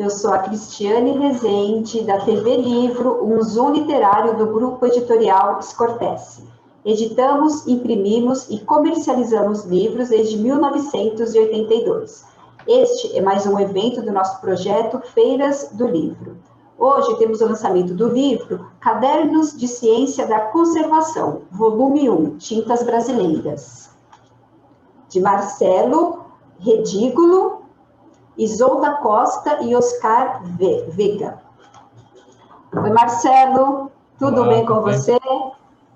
Eu sou a Cristiane Rezende, da TV Livro, um Zoom literário do Grupo Editorial Scortese. Editamos, imprimimos e comercializamos livros desde 1982. Este é mais um evento do nosso projeto Feiras do Livro. Hoje temos o lançamento do livro Cadernos de Ciência da Conservação, volume 1, Tintas Brasileiras, de Marcelo Redígulo, Isolda Costa e Oscar Veiga. Oi, Marcelo, tudo Olá, bem com você?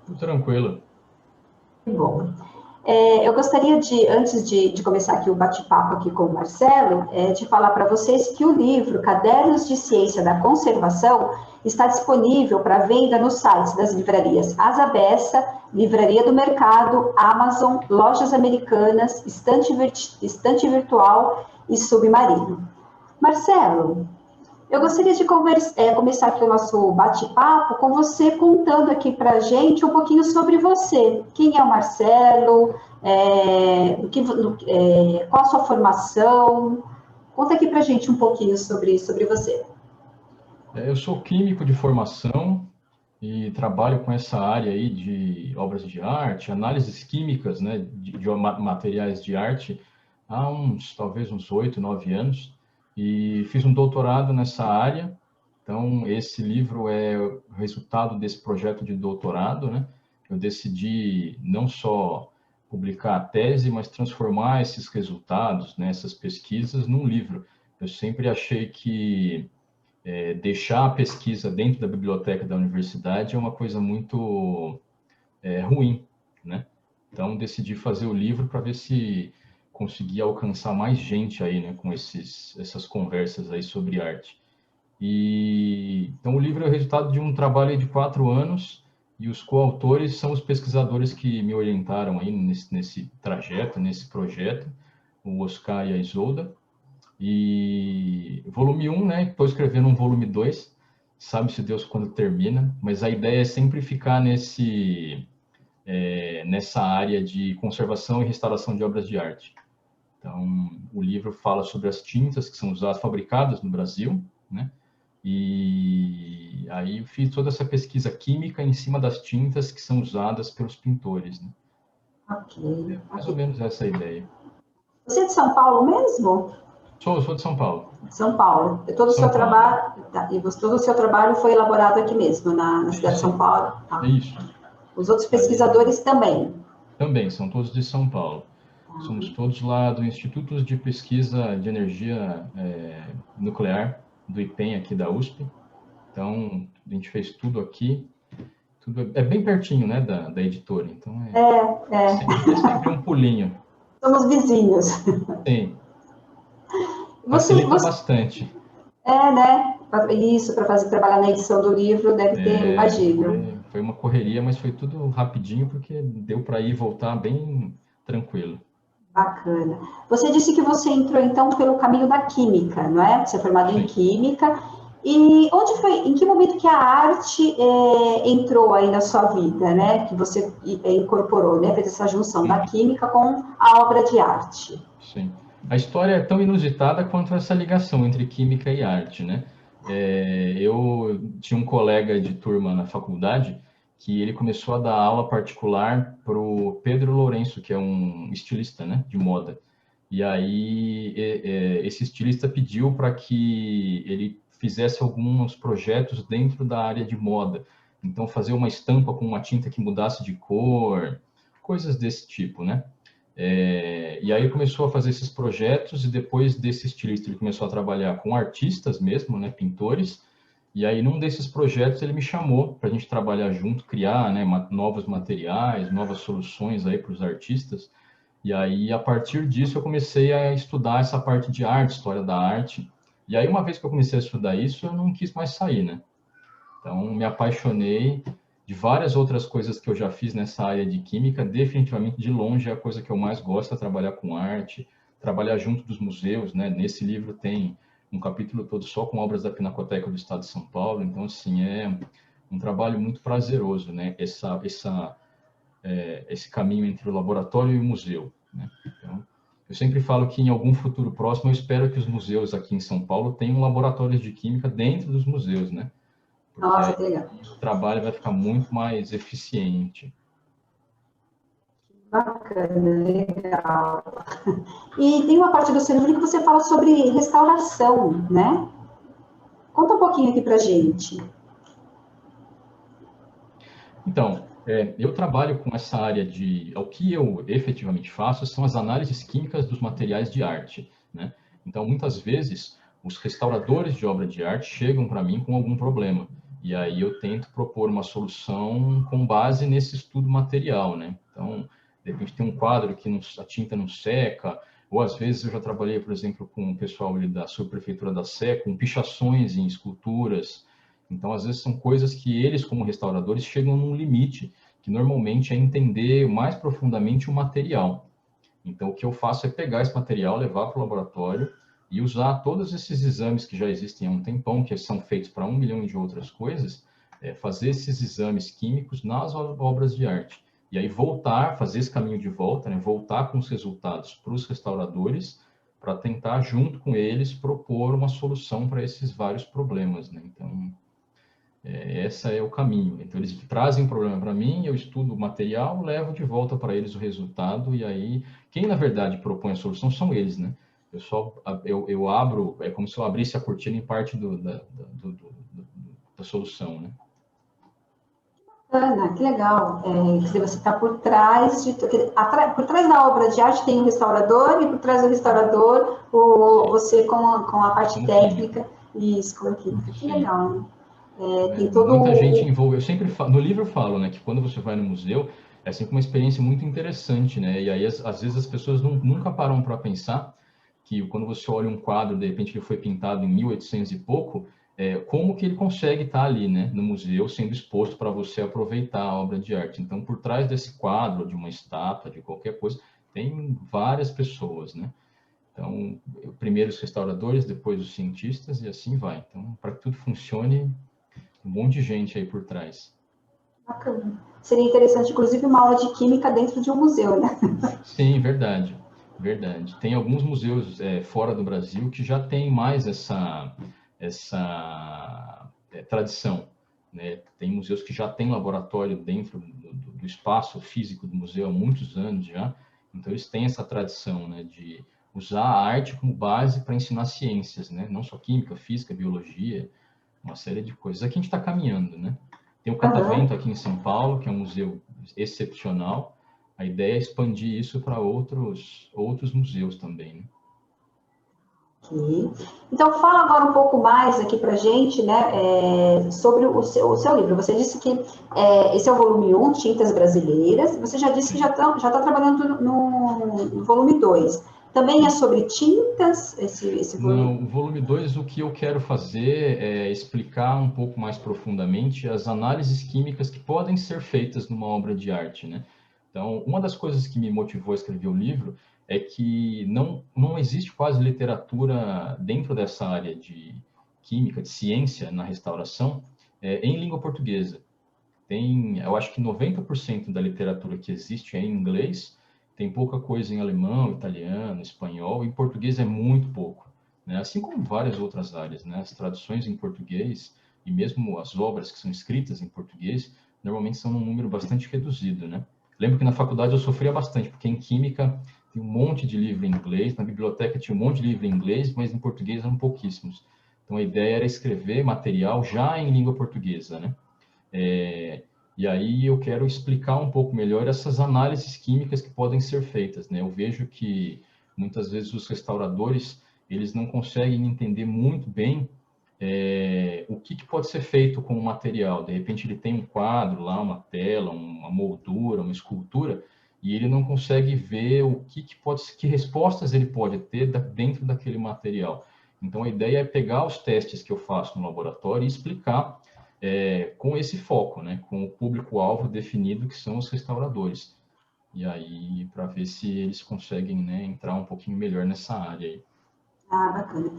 Tudo tranquilo. Que bom. Eu gostaria antes de começar aqui o bate-papo aqui com o Marcelo, de falar para vocês que o livro Cadernos de Ciência da Conservação está disponível para venda nos sites das livrarias Asa Bessa, Livraria do Mercado, Amazon, Lojas Americanas, Estante Virtual e Submarino. Marcelo, eu gostaria de começar aqui o nosso bate-papo com você contando aqui para a gente um pouquinho sobre você. Quem é o Marcelo? Qual a sua formação? Conta aqui para a gente um pouquinho sobre você. Eu sou químico de formação e trabalho com essa área aí de obras de arte, análises químicas, né, de materiais de arte há talvez uns 8, 9 anos. E fiz um doutorado nessa área. Então, esse livro é o resultado desse projeto de doutorado, né? Eu decidi não só publicar a tese, mas transformar esses resultados, né, essas pesquisas, num livro. Eu sempre achei que deixar a pesquisa dentro da biblioteca da universidade é uma coisa muito ruim, né? Então, decidi fazer o livro para ver se conseguia alcançar mais gente aí, né, com essas conversas aí sobre arte. Então, o livro é o resultado de um trabalho de 4 anos e os coautores são os pesquisadores que me orientaram aí nesse trajeto, nesse projeto, o Oscar e a Isolda. E volume 1, né, estou escrevendo um volume 2, sabe-se Deus quando termina, mas a ideia é sempre ficar nessa área de conservação e restauração de obras de arte. Então, o livro fala sobre as tintas que são usadas, fabricadas no Brasil, né? E aí eu fiz toda essa pesquisa química em cima das tintas que são usadas pelos pintores, né? Ok. Mais ou menos essa a ideia. Você é de São Paulo mesmo? Sou de São Paulo. São Paulo. Todo o seu trabalho, todo o seu trabalho foi elaborado aqui mesmo, na cidade de São Paulo? É isso. Os outros pesquisadores também? Também, são todos de São Paulo. Somos todos lá do Instituto de Pesquisa de Energia Nuclear, do IPEM, aqui da USP. Então, a gente fez tudo aqui. É bem pertinho, né, da editora. Então, sempre um pulinho. Somos vizinhos. Sim. Facilita bastante. Né? Isso, para trabalhar na edição do livro, deve ter, imagino. Foi uma correria, mas foi tudo rapidinho, porque deu para ir e voltar bem tranquilo. Bacana. Você disse que você entrou, então, pelo caminho da química, não é? Você é formado em química. E em que momento que a arte entrou aí na sua vida, né? Que você incorporou, né? Fez essa junção da química com a obra de arte. Sim. A história é tão inusitada quanto essa ligação entre química e arte, né? Eu tinha um colega de turma na faculdade que ele começou a dar aula particular para o Pedro Lourenço, que é um estilista, né, de moda. E aí esse estilista pediu para que ele fizesse alguns projetos dentro da área de moda. Então, fazer uma estampa com uma tinta que mudasse de cor, coisas desse tipo, né? E aí começou a fazer esses projetos e depois desse estilista ele começou a trabalhar com artistas mesmo, né, pintores. E aí num desses projetos ele me chamou para a gente trabalhar junto, criar, né, novos materiais, novas soluções aí para os artistas. E aí a partir disso eu comecei a estudar essa parte de arte, história da arte. E aí uma vez que eu comecei a estudar isso, eu não quis mais sair, né? Então me apaixonei. De várias outras coisas que eu já fiz nessa área de química, definitivamente, de longe, é a coisa que eu mais gosto é trabalhar com arte, trabalhar junto dos museus, né? Nesse livro tem um capítulo todo só com obras da Pinacoteca do Estado de São Paulo, então, assim, é um trabalho muito prazeroso, né? Esse caminho entre o laboratório e o museu, né? Então, Eu sempre falo que em algum futuro próximo eu espero que os museus aqui em São Paulo tenham laboratórios de química dentro dos museus, né? Porque Nossa, aí que legal. o trabalho vai ficar muito mais eficiente. Bacana, legal. E tem uma parte do seu livro que você fala sobre restauração, né? Conta um pouquinho aqui pra gente. Então, eu trabalho com essa área de... O que eu efetivamente faço são as análises químicas dos materiais de arte, né? Então, muitas vezes, os restauradores de obra de arte chegam para mim com algum problema. E aí eu tento propor uma solução com base nesse estudo material, né? Então, de repente tem um quadro que a tinta não seca, ou às vezes eu já trabalhei, por exemplo, com o pessoal ali da subprefeitura da Sé, com pichações em esculturas. Então, às vezes, são coisas que eles, como restauradores, chegam num limite, que normalmente é entender mais profundamente o material. Então, o que eu faço é pegar esse material, levar para o laboratório e usar todos esses exames que já existem há um tempão, que são feitos para 1 milhão de outras coisas, fazer esses exames químicos nas obras de arte. E aí voltar, fazer esse caminho de volta, né, voltar com os resultados para os restauradores, para tentar, junto com eles, propor uma solução para esses vários problemas, né? Então, esse é o caminho. Então, eles trazem um problema para mim, eu estudo o material, levo de volta para eles o resultado, e aí, quem na verdade propõe a solução são eles, né? Eu abro, é como se eu abrisse a cortina em parte da solução, né? Ana, que legal. Quer dizer, você está por trás por trás da obra de arte tem o restaurador e por trás do restaurador você com a parte Como técnica, químico. isso, como química. Que Sim. legal, né? Tem Muita gente todo. envolve. Eu sempre falo, no livro eu falo, né, que quando você vai no museu é sempre uma experiência muito interessante, né? E aí às vezes as pessoas nunca param para pensar que quando você olha um quadro, de repente ele foi pintado em 1800 e pouco, como que ele consegue estar ali, né, no museu, sendo exposto para você aproveitar a obra de arte. Então, por trás desse quadro, de uma estátua, de qualquer coisa, tem várias pessoas, né? Então, primeiro os restauradores, depois os cientistas e assim vai. Então, para que tudo funcione, um monte de gente aí por trás. Bacana. Seria interessante, inclusive, uma aula de química dentro de um museu, né? Sim, verdade, verdade. Tem alguns museus fora do Brasil que já têm mais essa tradição, né? Tem museus que já têm laboratório dentro do espaço físico do museu há muitos anos já, então eles têm essa tradição, né, de usar a arte como base para ensinar ciências, né? Não só química, física, biologia, uma série de coisas. Aqui a gente está caminhando, né? Tem o Aham. Catavento aqui em São Paulo, que é um museu excepcional. A ideia é expandir isso para outros museus também, né? Ok. Então, fala agora um pouco mais aqui para gente, né, sobre o seu livro. Você disse que esse é o volume 1, Tintas Brasileiras. Você já disse que Sim. já tá trabalhando no volume 2. Também é Sim. sobre tintas, esse volume? No volume 2, o que eu quero fazer é explicar um pouco mais profundamente as análises químicas que podem ser feitas numa obra de arte, né? Então, uma das coisas que me motivou a escrever o livro é que não existe quase literatura dentro dessa área de química, de ciência na restauração, em língua portuguesa. Eu acho que 90% da literatura que existe é em inglês, tem pouca coisa em alemão, italiano, espanhol, e em português é muito pouco, né? Assim como várias outras áreas, né? As traduções em português e mesmo as obras que são escritas em português, normalmente são num número bastante reduzido, né? Lembro que na faculdade eu sofria bastante, porque em química tem um monte de livro em inglês, na biblioteca tinha um monte de livro em inglês, mas em português eram pouquíssimos. Então a ideia era escrever material já em língua portuguesa, né? E aí eu quero explicar um pouco melhor essas análises químicas que podem ser feitas, né? Eu vejo que muitas vezes os restauradores eles não conseguem entender muito bem o que pode ser feito com o material. De repente ele tem um quadro lá, uma tela, uma moldura, uma escultura, e ele não consegue ver que respostas ele pode ter dentro daquele material. Então a ideia é pegar os testes que eu faço no laboratório e explicar com esse foco, né, com o público-alvo definido, que são os restauradores. E aí, para ver se eles conseguem, né, entrar um pouquinho melhor nessa área aí. Ah, bacana.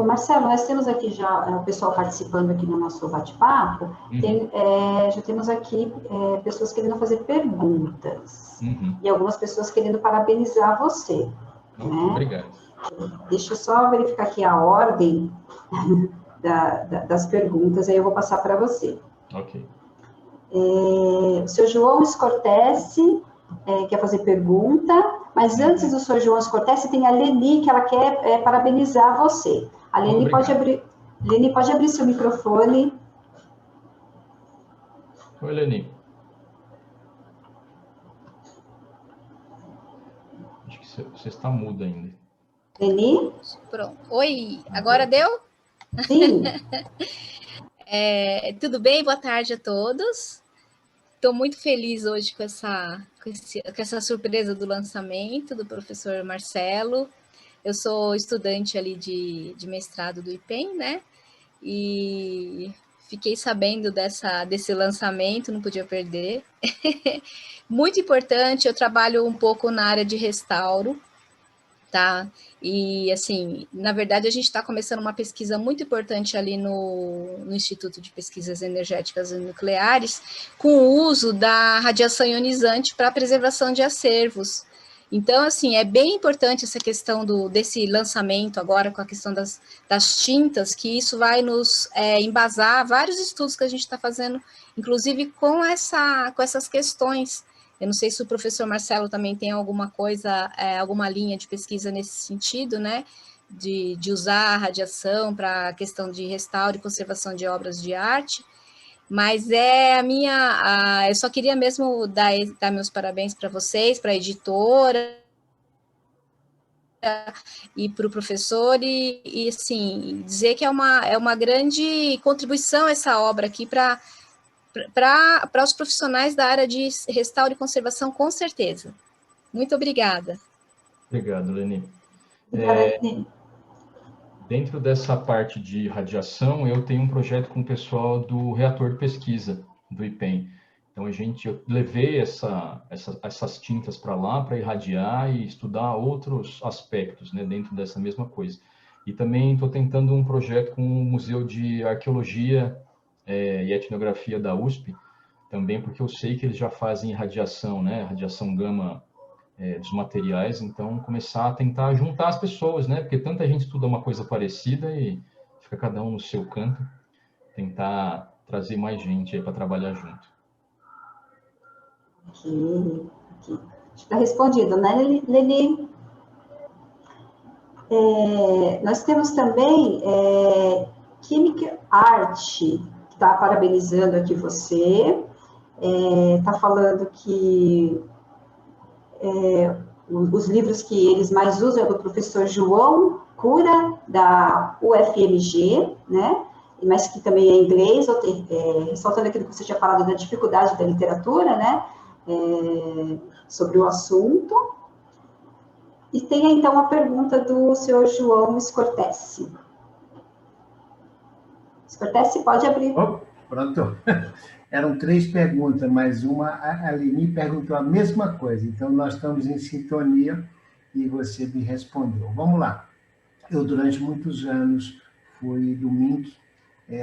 Marcelo, nós temos aqui já o pessoal participando aqui no nosso bate-papo. Uhum, Já temos aqui pessoas querendo fazer perguntas uhum. e algumas pessoas querendo parabenizar você. né? Obrigado. Deixa eu só verificar aqui a ordem das perguntas, aí eu vou passar para você. Ok. O seu João Scortese quer fazer pergunta, mas antes do seu João Scortese tem a Leni, que ela quer parabenizar você. A Leni pode abrir seu microfone. Oi, Leni. Acho que você está muda ainda. Leni? Pronto. Oi, agora deu? Sim. Tudo bem? Boa tarde a todos. Estou muito feliz hoje com essa surpresa do lançamento do professor Marcelo. Eu sou estudante ali de mestrado do IPEM, né? E fiquei sabendo desse lançamento, não podia perder. Muito importante, eu trabalho um pouco na área de restauro, tá? E, assim, na verdade, a gente está começando uma pesquisa muito importante ali no Instituto de Pesquisas Energéticas e Nucleares, com o uso da radiação ionizante para a preservação de acervos. Então, assim, é bem importante essa questão desse lançamento agora com a questão das tintas, que isso vai nos embasar vários estudos que a gente está fazendo, inclusive com essas questões. Eu não sei se o professor Marcelo também tem alguma coisa, alguma linha de pesquisa nesse sentido, né? De usar a radiação para a questão de restauro e conservação de obras de arte. Mas eu só queria mesmo dar meus parabéns para vocês, para a editora e para o professor, e assim, dizer que é uma grande contribuição essa obra aqui para os profissionais da área de restauro e conservação, com certeza. Muito obrigada. Obrigado, Leni. Obrigada, Leni. Dentro dessa parte de radiação, eu tenho um projeto com o pessoal do reator de pesquisa do IPEM. Então, eu levei essas tintas para lá para irradiar e estudar outros aspectos, né, dentro dessa mesma coisa. E também estou tentando um projeto com o Museu de Arqueologia e Etnografia da USP, também porque eu sei que eles já fazem radiação, né, radiação gama dos materiais, então começar a tentar juntar as pessoas, né, porque tanta gente estuda uma coisa parecida e fica cada um no seu canto, tentar trazer mais gente aí para trabalhar junto. Ok. Está respondido, né, Leni? Nós temos também Química Arte, que está parabenizando aqui você, está falando que os livros que eles mais usam é do professor João Cura, da UFMG, né? Mas que também é inglês, ressaltando aquilo que você tinha falado da dificuldade da literatura, né? Sobre o assunto. E tem, então, a pergunta do senhor João Scortese. Scortese, pode abrir. Oh, pronto. Eram 3 perguntas, mas a Leni perguntou a mesma coisa. Então, nós estamos em sintonia e você me respondeu. Vamos lá. Eu, durante muitos anos, fui do MINC,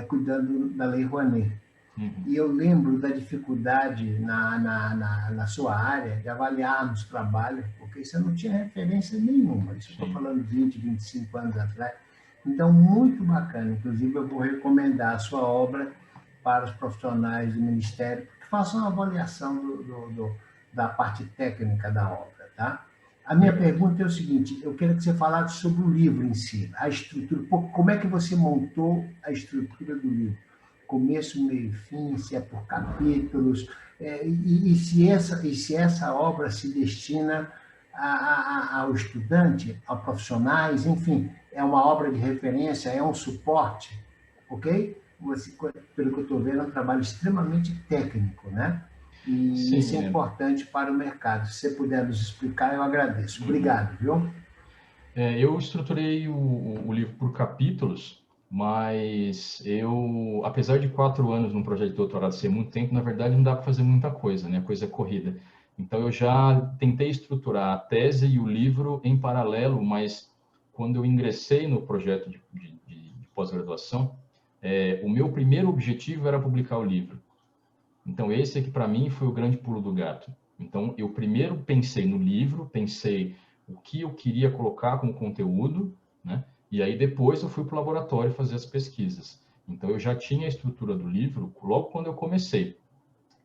cuidando da Lei Rouanet. E eu lembro da dificuldade na sua área de avaliarmos trabalho, porque você não tinha referência nenhuma. Isso eu estou falando 20, 25 anos atrás. Então, muito bacana. Inclusive, eu vou recomendar a sua obra para os profissionais do Ministério, que façam uma avaliação da parte técnica da obra, tá? A minha pergunta é o seguinte, eu quero que você falasse sobre o livro em si, a estrutura, como é que você montou a estrutura do livro? Começo, meio e fim, se é por capítulos, e se essa obra se destina ao estudante, a profissionais, enfim, é uma obra de referência, é um suporte, ok? Pelo que eu estou vendo, é um trabalho extremamente técnico, né? E sim, isso é importante para o mercado. Se você puder nos explicar, eu agradeço. Obrigado, viu? Eu estruturei o livro por capítulos, mas apesar de 4 anos num projeto de doutorado ser muito tempo, na verdade não dá para fazer muita coisa, né? A coisa é corrida. Então, eu já tentei estruturar a tese e o livro em paralelo, mas quando eu ingressei no projeto de pós-graduação, o meu primeiro objetivo era publicar o livro. Então, esse aqui, para mim, foi o grande pulo do gato. Então, eu primeiro pensei no livro, pensei o que eu queria colocar como conteúdo, né? E aí depois eu fui para o laboratório fazer as pesquisas. Então eu já tinha a estrutura do livro logo quando eu comecei.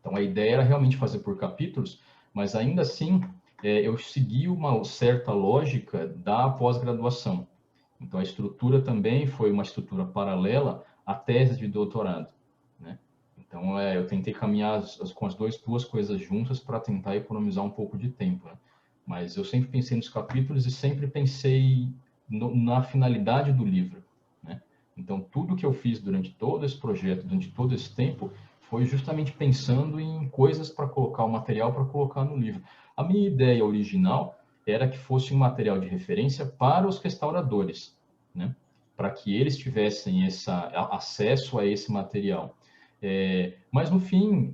Então a ideia era realmente fazer por capítulos, mas ainda assim eu segui uma certa lógica da pós-graduação. Então a estrutura também foi uma estrutura paralela à tese de doutorado, né? Então eu tentei caminhar com as duas coisas juntas para tentar economizar um pouco de tempo, né? Mas eu sempre pensei nos capítulos e sempre pensei na finalidade do livro, né? Então tudo que eu fiz durante todo esse projeto, durante todo esse tempo, foi justamente pensando em coisas para colocar, o material para colocar no livro. A minha ideia original era que fosse um material de referência para os restauradores, né? Para que eles tivessem acesso a esse material. Mas no fim,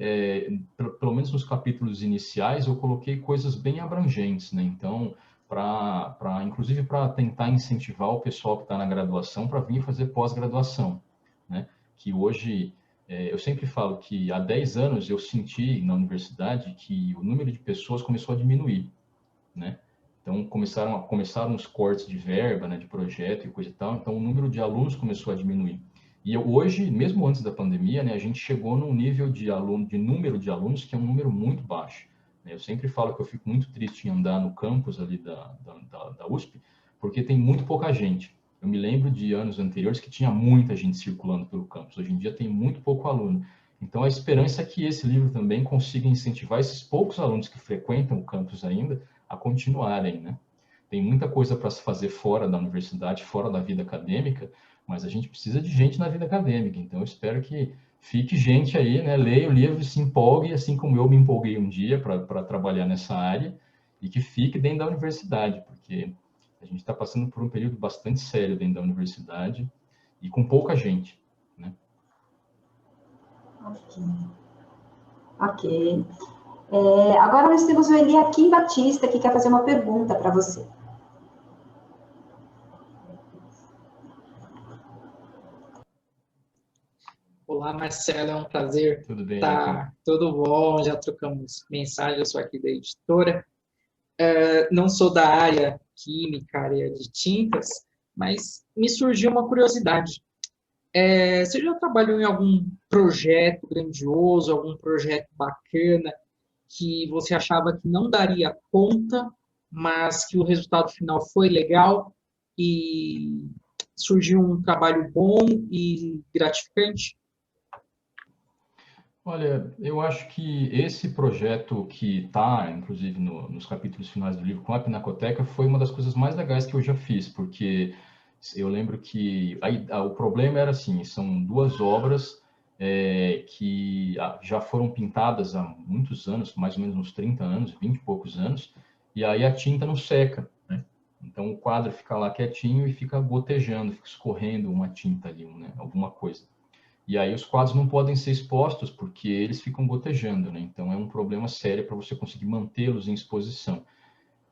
pelo menos nos capítulos iniciais, eu coloquei coisas bem abrangentes, né? Então, inclusive para tentar incentivar o pessoal que está na graduação para vir fazer pós-graduação, né? Que hoje, eu sempre falo que há 10 anos eu senti na universidade que o número de pessoas começou a diminuir, né? Então, começaram os cortes de verba, né, de projeto e coisa e tal, então o número de alunos começou a diminuir. E hoje, mesmo antes da pandemia, né, a gente chegou num nível de número de alunos que é um número muito baixo. Eu sempre falo que eu fico muito triste em andar no campus ali da USP, porque tem muito pouca gente. Eu me lembro de anos anteriores que tinha muita gente circulando pelo campus. Hoje em dia tem muito pouco aluno. Então, a esperança é que esse livro também consiga incentivar esses poucos alunos que frequentam o campus ainda a continuarem, né? Tem muita coisa para se fazer fora da universidade, fora da vida acadêmica, mas a gente precisa de gente na vida acadêmica. Então, eu espero que fique gente aí, né? Leia o livro, se empolgue, assim como eu me empolguei um dia para trabalhar nessa área, e que fique dentro da universidade, porque a gente está passando por um período bastante sério dentro da universidade e com pouca gente, né? Ok. Agora nós temos o Eliakim Batista, que quer fazer uma pergunta para você. Olá, Marcelo, é um prazer. Tudo bem, estar. Tudo bom, já trocamos mensagem, eu sou aqui da editora. Não sou da área química, área de tintas, mas me surgiu uma curiosidade. Você já trabalhou em algum projeto grandioso, algum projeto bacana, que você achava que não daria conta, mas que o resultado final foi legal e surgiu um trabalho bom e gratificante? Olha, eu acho que esse projeto que está, inclusive, nos capítulos finais do livro com a Pinacoteca foi uma das coisas mais legais que eu já fiz, porque eu lembro que o problema era assim, são duas obras que já foram pintadas há muitos anos, mais ou menos uns 30 anos, 20 e poucos anos, e aí a tinta não seca, né? Então o quadro fica lá quietinho e fica gotejando, fica escorrendo uma tinta ali, né? Alguma coisa. E aí os quadros não podem ser expostos porque eles ficam gotejando, né? Então é um problema sério para você conseguir mantê-los em exposição.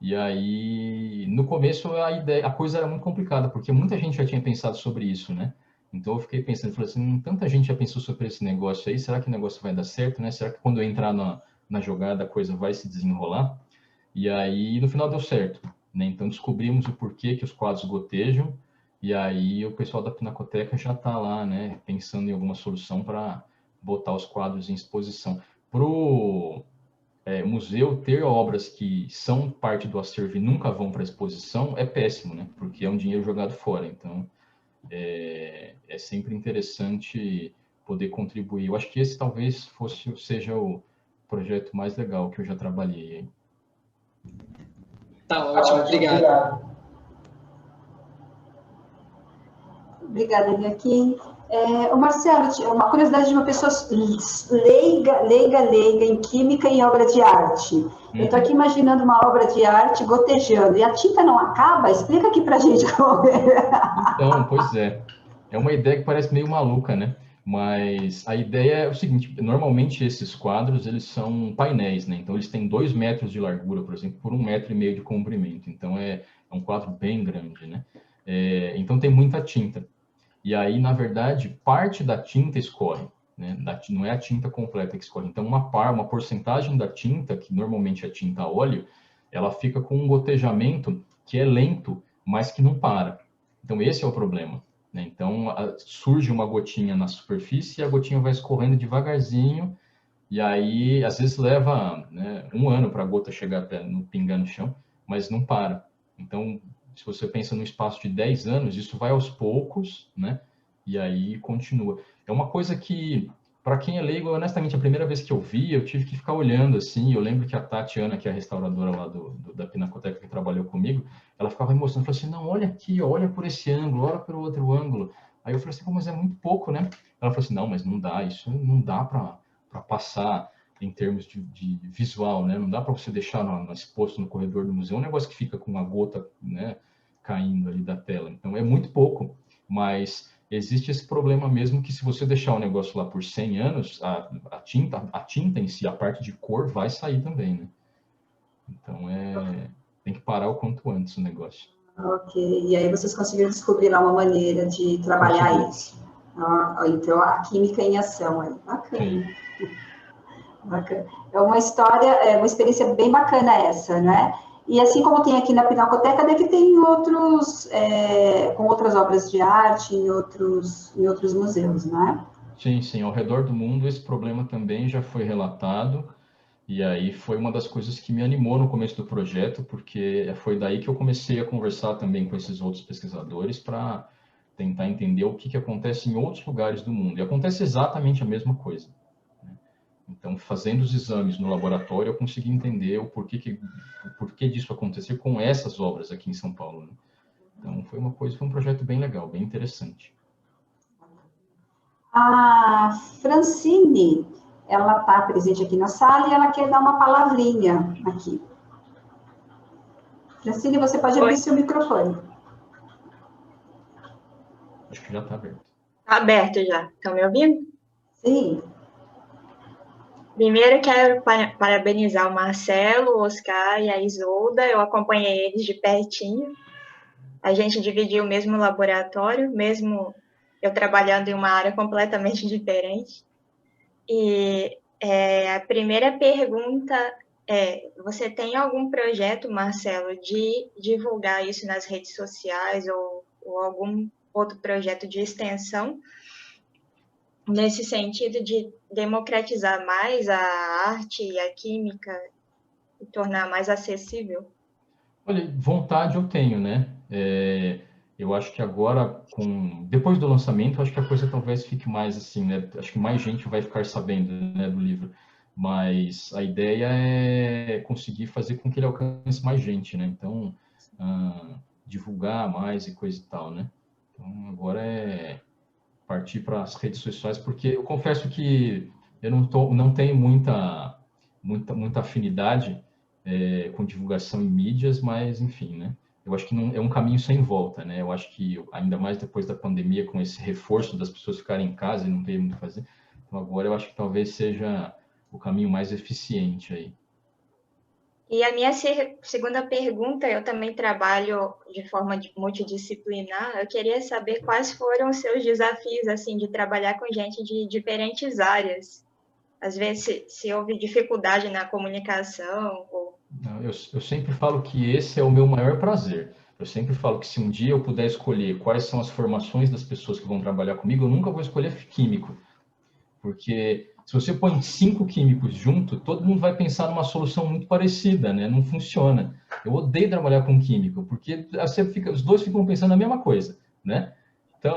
E aí, no começo, a coisa era muito complicada, porque muita gente já tinha pensado sobre isso, né? Então eu fiquei pensando, falei assim, tanta gente já pensou sobre esse negócio aí, será que o negócio vai dar certo, né? Será que quando eu entrar na jogada a coisa vai se desenrolar? E aí, no final deu certo, né? Então descobrimos o porquê que os quadros gotejam, e aí o pessoal da Pinacoteca já está lá, né, pensando em alguma solução para botar os quadros em exposição. Para o museu ter obras que são parte do acervo e nunca vão para a exposição é péssimo, né? Porque é um dinheiro jogado fora. Então, é sempre interessante poder contribuir. Eu acho que esse talvez seja o projeto mais legal que eu já trabalhei. Tá ótimo, obrigado. Obrigada, Eliakim. Marcelo, uma curiosidade de uma pessoa leiga em química e em obra de arte. Eu estou aqui imaginando uma obra de arte gotejando, e a tinta não acaba? Explica aqui para a gente como é. Então, pois é. É uma ideia que parece meio maluca, né? Mas a ideia é o seguinte, normalmente esses quadros, eles são painéis, né? Então, eles têm 2 metros de largura, por exemplo, por 1,5 metro de comprimento. Então, é um quadro bem grande, né? Então, tem muita tinta. E aí, na verdade, parte da tinta escorre, né? Não é a tinta completa que escorre. Então, uma porcentagem da tinta, que normalmente é tinta a óleo, ela fica com um gotejamento que é lento, mas que não para. Então, esse é o problema, né? Então, surge uma gotinha na superfície e a gotinha vai escorrendo devagarzinho, e aí, às vezes, leva, né, 1 ano para a gota chegar até no pingar no chão, mas não para. Então, se você pensa num espaço de 10 anos, isso vai aos poucos, né? E aí continua. É uma coisa que, para quem é leigo, honestamente, a primeira vez que eu vi, eu tive que ficar olhando assim. Eu lembro que a Tatiana, que é a restauradora lá da Pinacoteca que trabalhou comigo, ela ficava me mostrando, falou assim: não, olha aqui, ó, olha por esse ângulo, olha pelo outro ângulo. Aí eu falei assim: mas é muito pouco, né? Ela falou assim: não, mas não dá, isso não dá para passar em termos de visual, né? Não dá para você deixar exposto no corredor do museu um negócio que fica com uma gota, né, caindo ali da tela. Então, é muito pouco, mas existe esse problema mesmo que se você deixar o negócio lá por 100 anos, a tinta em si, a parte de cor, vai sair também, né? Então, tem que parar o quanto antes o negócio. Ok, e aí vocês conseguiram descobrir lá uma maneira de trabalhar isso. Então, a química em ação aí. Bacana. Sim. Bacana. É uma história, é uma experiência bem bacana essa, né? E assim como tem aqui na Pinacoteca, deve ter em outros, com outras obras de arte, em outros museus, né? Sim, sim. Ao redor do mundo, esse problema também já foi relatado. E aí foi uma das coisas que me animou no começo do projeto, porque foi daí que eu comecei a conversar também com esses outros pesquisadores para tentar entender o que acontece em outros lugares do mundo. E acontece exatamente a mesma coisa. Então, fazendo os exames no laboratório, eu consegui entender o porquê disso acontecer com essas obras aqui em São Paulo, né? Então, foi um projeto bem legal, bem interessante. A Francine, ela está presente aqui na sala e ela quer dar uma palavrinha aqui. Francine, você pode abrir seu microfone. Acho que já está aberto. Está aberto já. Estão me ouvindo? Sim. Primeiro, quero parabenizar o Marcelo, o Oscar e a Isolda. Eu acompanhei eles de pertinho. A gente dividiu o mesmo laboratório, mesmo eu trabalhando em uma área completamente diferente. E a primeira pergunta você tem algum projeto, Marcelo, de divulgar isso nas redes sociais ou algum outro projeto de extensão nesse sentido de democratizar mais a arte e a química e tornar mais acessível? Olha, vontade eu tenho, né? Eu acho que agora, depois do lançamento, acho que a coisa talvez fique mais assim, né? Acho que mais gente vai ficar sabendo, né, do livro. Mas a ideia é conseguir fazer com que ele alcance mais gente, né? Então, divulgar mais e coisa e tal, né? Então, agora é partir para as redes sociais, porque eu confesso que eu não tenho muita afinidade com divulgação em mídias, mas enfim, né? Eu acho que não, é um caminho sem volta, né? Eu acho que ainda mais depois da pandemia, com esse reforço das pessoas ficarem em casa e não terem muito o que fazer, então agora eu acho que talvez seja o caminho mais eficiente aí. E a minha segunda pergunta, eu também trabalho de forma multidisciplinar, eu queria saber quais foram os seus desafios, assim, de trabalhar com gente de diferentes áreas. Às vezes, se houve dificuldade na comunicação. Eu sempre falo que esse é o meu maior prazer. Eu sempre falo que se um dia eu puder escolher quais são as formações das pessoas que vão trabalhar comigo, eu nunca vou escolher químico. Porque se você põe 5 químicos junto, todo mundo vai pensar numa solução muito parecida, né? Não funciona. Eu odeio trabalhar com químico, porque os dois ficam pensando a mesma coisa, né? Então,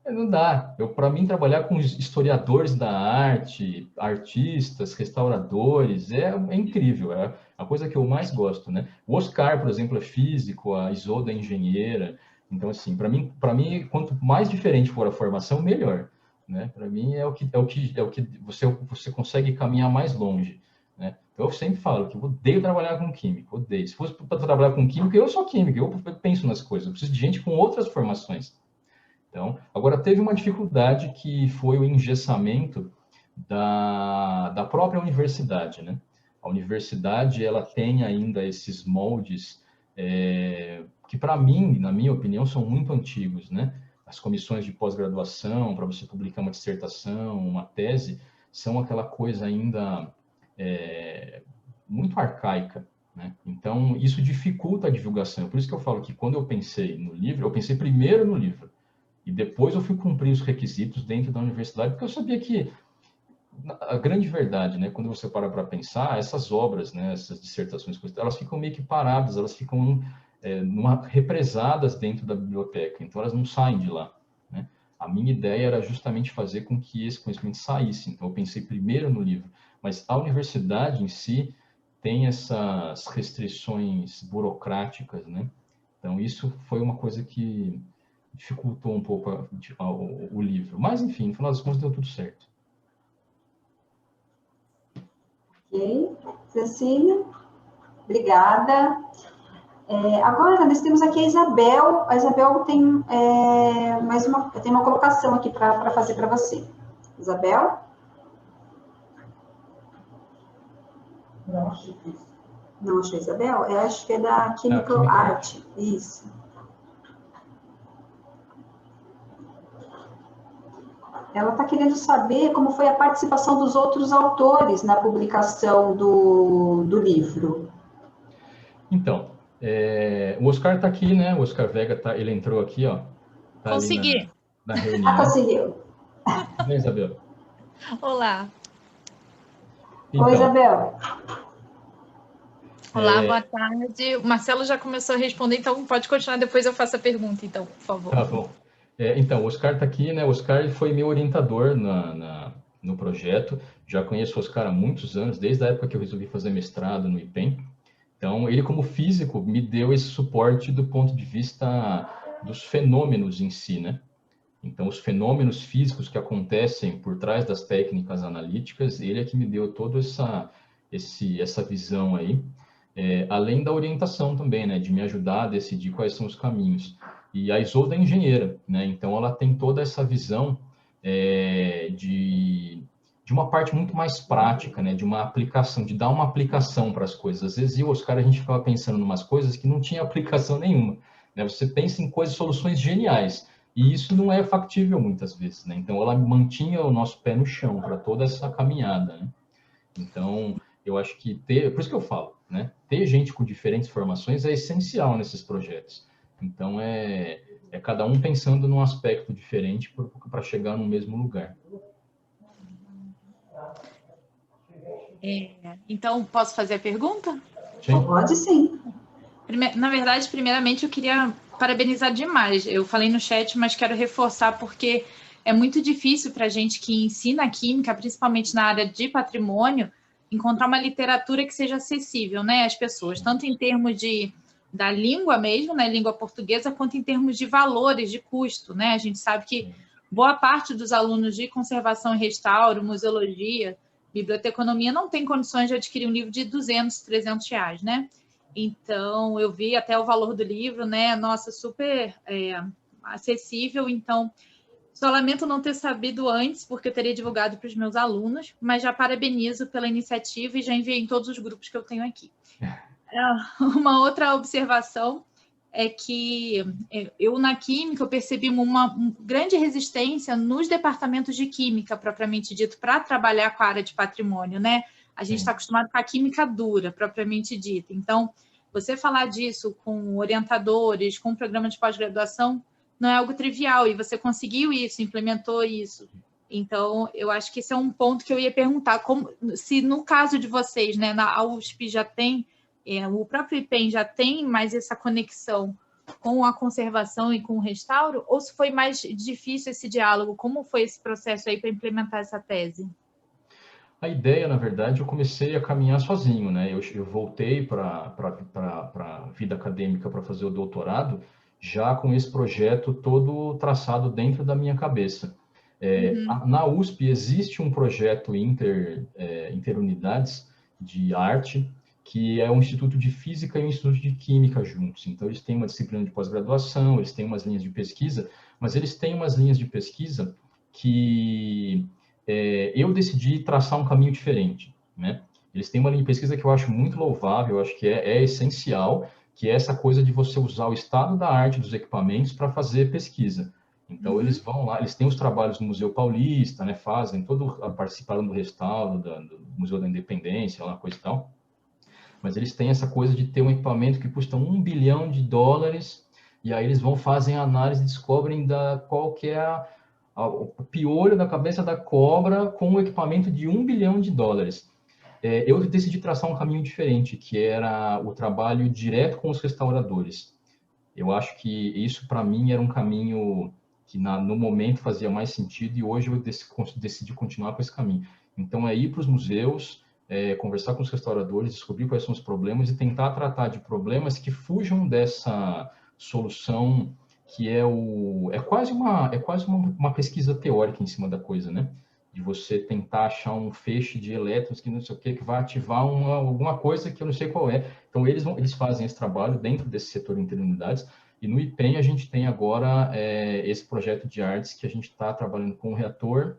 não dá. Para mim, trabalhar com historiadores da arte, artistas, restauradores, é incrível. É a coisa que eu mais gosto, né? O Oscar, por exemplo, é físico, a Isolda é engenheira. Então, assim, para mim, quanto mais diferente for a formação, melhor, né? Para mim é o que você consegue caminhar mais longe, né? Então, eu sempre falo que eu odeio trabalhar com química, odeio. Se fosse para trabalhar com química, eu sou químico, eu penso nas coisas. Eu preciso de gente com outras formações. Então, agora teve uma dificuldade que foi o engessamento da própria universidade, né? A universidade, ela tem ainda esses moldes que, para mim, na minha opinião, são muito antigos, né? As comissões de pós-graduação, para você publicar uma dissertação, uma tese, são aquela coisa ainda muito arcaica, né? Então, isso dificulta a divulgação. Por isso que eu falo que quando eu pensei no livro, eu pensei primeiro no livro. E depois eu fui cumprir os requisitos dentro da universidade, porque eu sabia que a grande verdade, né, quando você para pensar, essas obras, né, essas dissertações, elas ficam meio que paradas, elas ficam represadas dentro da biblioteca, então elas não saem de lá, né? A minha ideia era justamente fazer com que esse conhecimento saísse, então eu pensei primeiro no livro, mas a universidade em si tem essas restrições burocráticas, né? Então isso foi uma coisa que dificultou um pouco o livro, mas enfim, no final das contas deu tudo certo. Ok, Cecília, obrigada. Agora nós temos aqui a Isabel. A Isabel tem tem uma colocação aqui para fazer para você. Isabel? Não achei isso. Não achei, Isabel? Eu acho que é da Chemical Art. Isso. Ela está querendo saber como foi a participação dos outros autores na publicação do livro. Então, o Oscar está aqui, né? O Oscar Vega, ele entrou aqui, ó. Tá consegui. Na reunião. Conseguiu. Né, Isabel? Olá. Então, oi, Isabel. Olá, boa tarde. O Marcelo já começou a responder, então pode continuar, depois eu faço a pergunta, então, por favor. Tá bom. Então, o Oscar está aqui, né? O Oscar foi meu orientador no projeto. Já conheço o Oscar há muitos anos, desde a época que eu resolvi fazer mestrado no IPEM. Então, ele como físico me deu esse suporte do ponto de vista dos fenômenos em si, né? Então, os fenômenos físicos que acontecem por trás das técnicas analíticas, ele é que me deu toda essa visão aí, além da orientação também, né? De me ajudar a decidir quais são os caminhos. E a Isolda é engenheira, né? Então, ela tem toda essa visão de uma parte muito mais prática, né? De uma aplicação, de dar uma aplicação para as coisas. Às vezes, Oscar, a gente ficava pensando em umas coisas que não tinha aplicação nenhuma, né? Você pensa em soluções geniais, e isso não é factível muitas vezes, né? Então, ela mantinha o nosso pé no chão para toda essa caminhada, né? Então, eu acho que por isso que eu falo, né? Ter gente com diferentes formações é essencial nesses projetos. Então, cada um pensando num aspecto diferente para chegar no mesmo lugar. Então, posso fazer a pergunta? Sim. Pode sim. Na verdade, primeiramente, eu queria parabenizar demais. Eu falei no chat, mas quero reforçar, porque é muito difícil para a gente que ensina química, principalmente na área de patrimônio, encontrar uma literatura que seja acessível, né, às pessoas, tanto em termos da língua mesmo, né, língua portuguesa, quanto em termos de valores, de custo, né? A gente sabe que boa parte dos alunos de conservação e restauro, museologia, biblioteconomia não tem condições de adquirir um livro de 200, 300 reais, né? Então, eu vi até o valor do livro, né? Nossa, super acessível. Então, só lamento não ter sabido antes, porque eu teria divulgado para os meus alunos, mas já parabenizo pela iniciativa e já enviei em todos os grupos que eu tenho aqui. Uma outra observação é que eu, na química, eu percebi uma grande resistência nos departamentos de química, propriamente dito, para trabalhar com a área de patrimônio, né? A gente está acostumado com a química dura, propriamente dita. Então, você falar disso com orientadores, com um programa de pós-graduação, não é algo trivial, e você conseguiu isso, implementou isso. Então, eu acho que esse é um ponto que eu ia perguntar, se no caso de vocês, né, na USP já tem, o próprio IPEM já tem mais essa conexão com a conservação e com o restauro, ou se foi mais difícil esse diálogo? Como foi esse processo aí para implementar essa tese? A ideia, na verdade, eu comecei a caminhar sozinho, né? Eu voltei para a vida acadêmica para fazer o doutorado, já com esse projeto todo traçado dentro da minha cabeça. Na USP existe um projeto interunidades de arte, que é um instituto de física e um instituto de química juntos. Então, eles têm uma disciplina de pós-graduação, eles têm umas linhas de pesquisa, mas eles têm umas linhas de pesquisa que eu decidi traçar um caminho diferente, né? Eles têm uma linha de pesquisa que eu acho muito louvável, eu acho que é essencial, que é essa coisa de você usar o estado da arte dos equipamentos para fazer pesquisa. Então, eles vão lá, eles têm os trabalhos no Museu Paulista, né? Fazem participaram do restauro do Museu da Independência, uma coisa e tal. mas eles têm essa coisa de ter um equipamento que custa $1 bilhão, e aí eles fazem a análise e descobrem qual que é o piolho da cabeça da cobra com um equipamento de $1 bilhão. Eu decidi traçar um caminho diferente, que era o trabalho direto com os restauradores. Eu acho que isso, para mim, era um caminho que no momento fazia mais sentido, e hoje eu decidi continuar com esse caminho. Então, é ir para os museus, conversar com os restauradores, descobrir quais são os problemas e tentar tratar de problemas que fujam dessa solução que é quase uma pesquisa teórica em cima da coisa, né? De você tentar achar um feixe de elétrons que não sei o que vai ativar alguma coisa que eu não sei qual é. Então, eles fazem esse trabalho dentro desse setor de interunidades, e no IPEM a gente tem agora esse projeto de artes que a gente está trabalhando com o reator,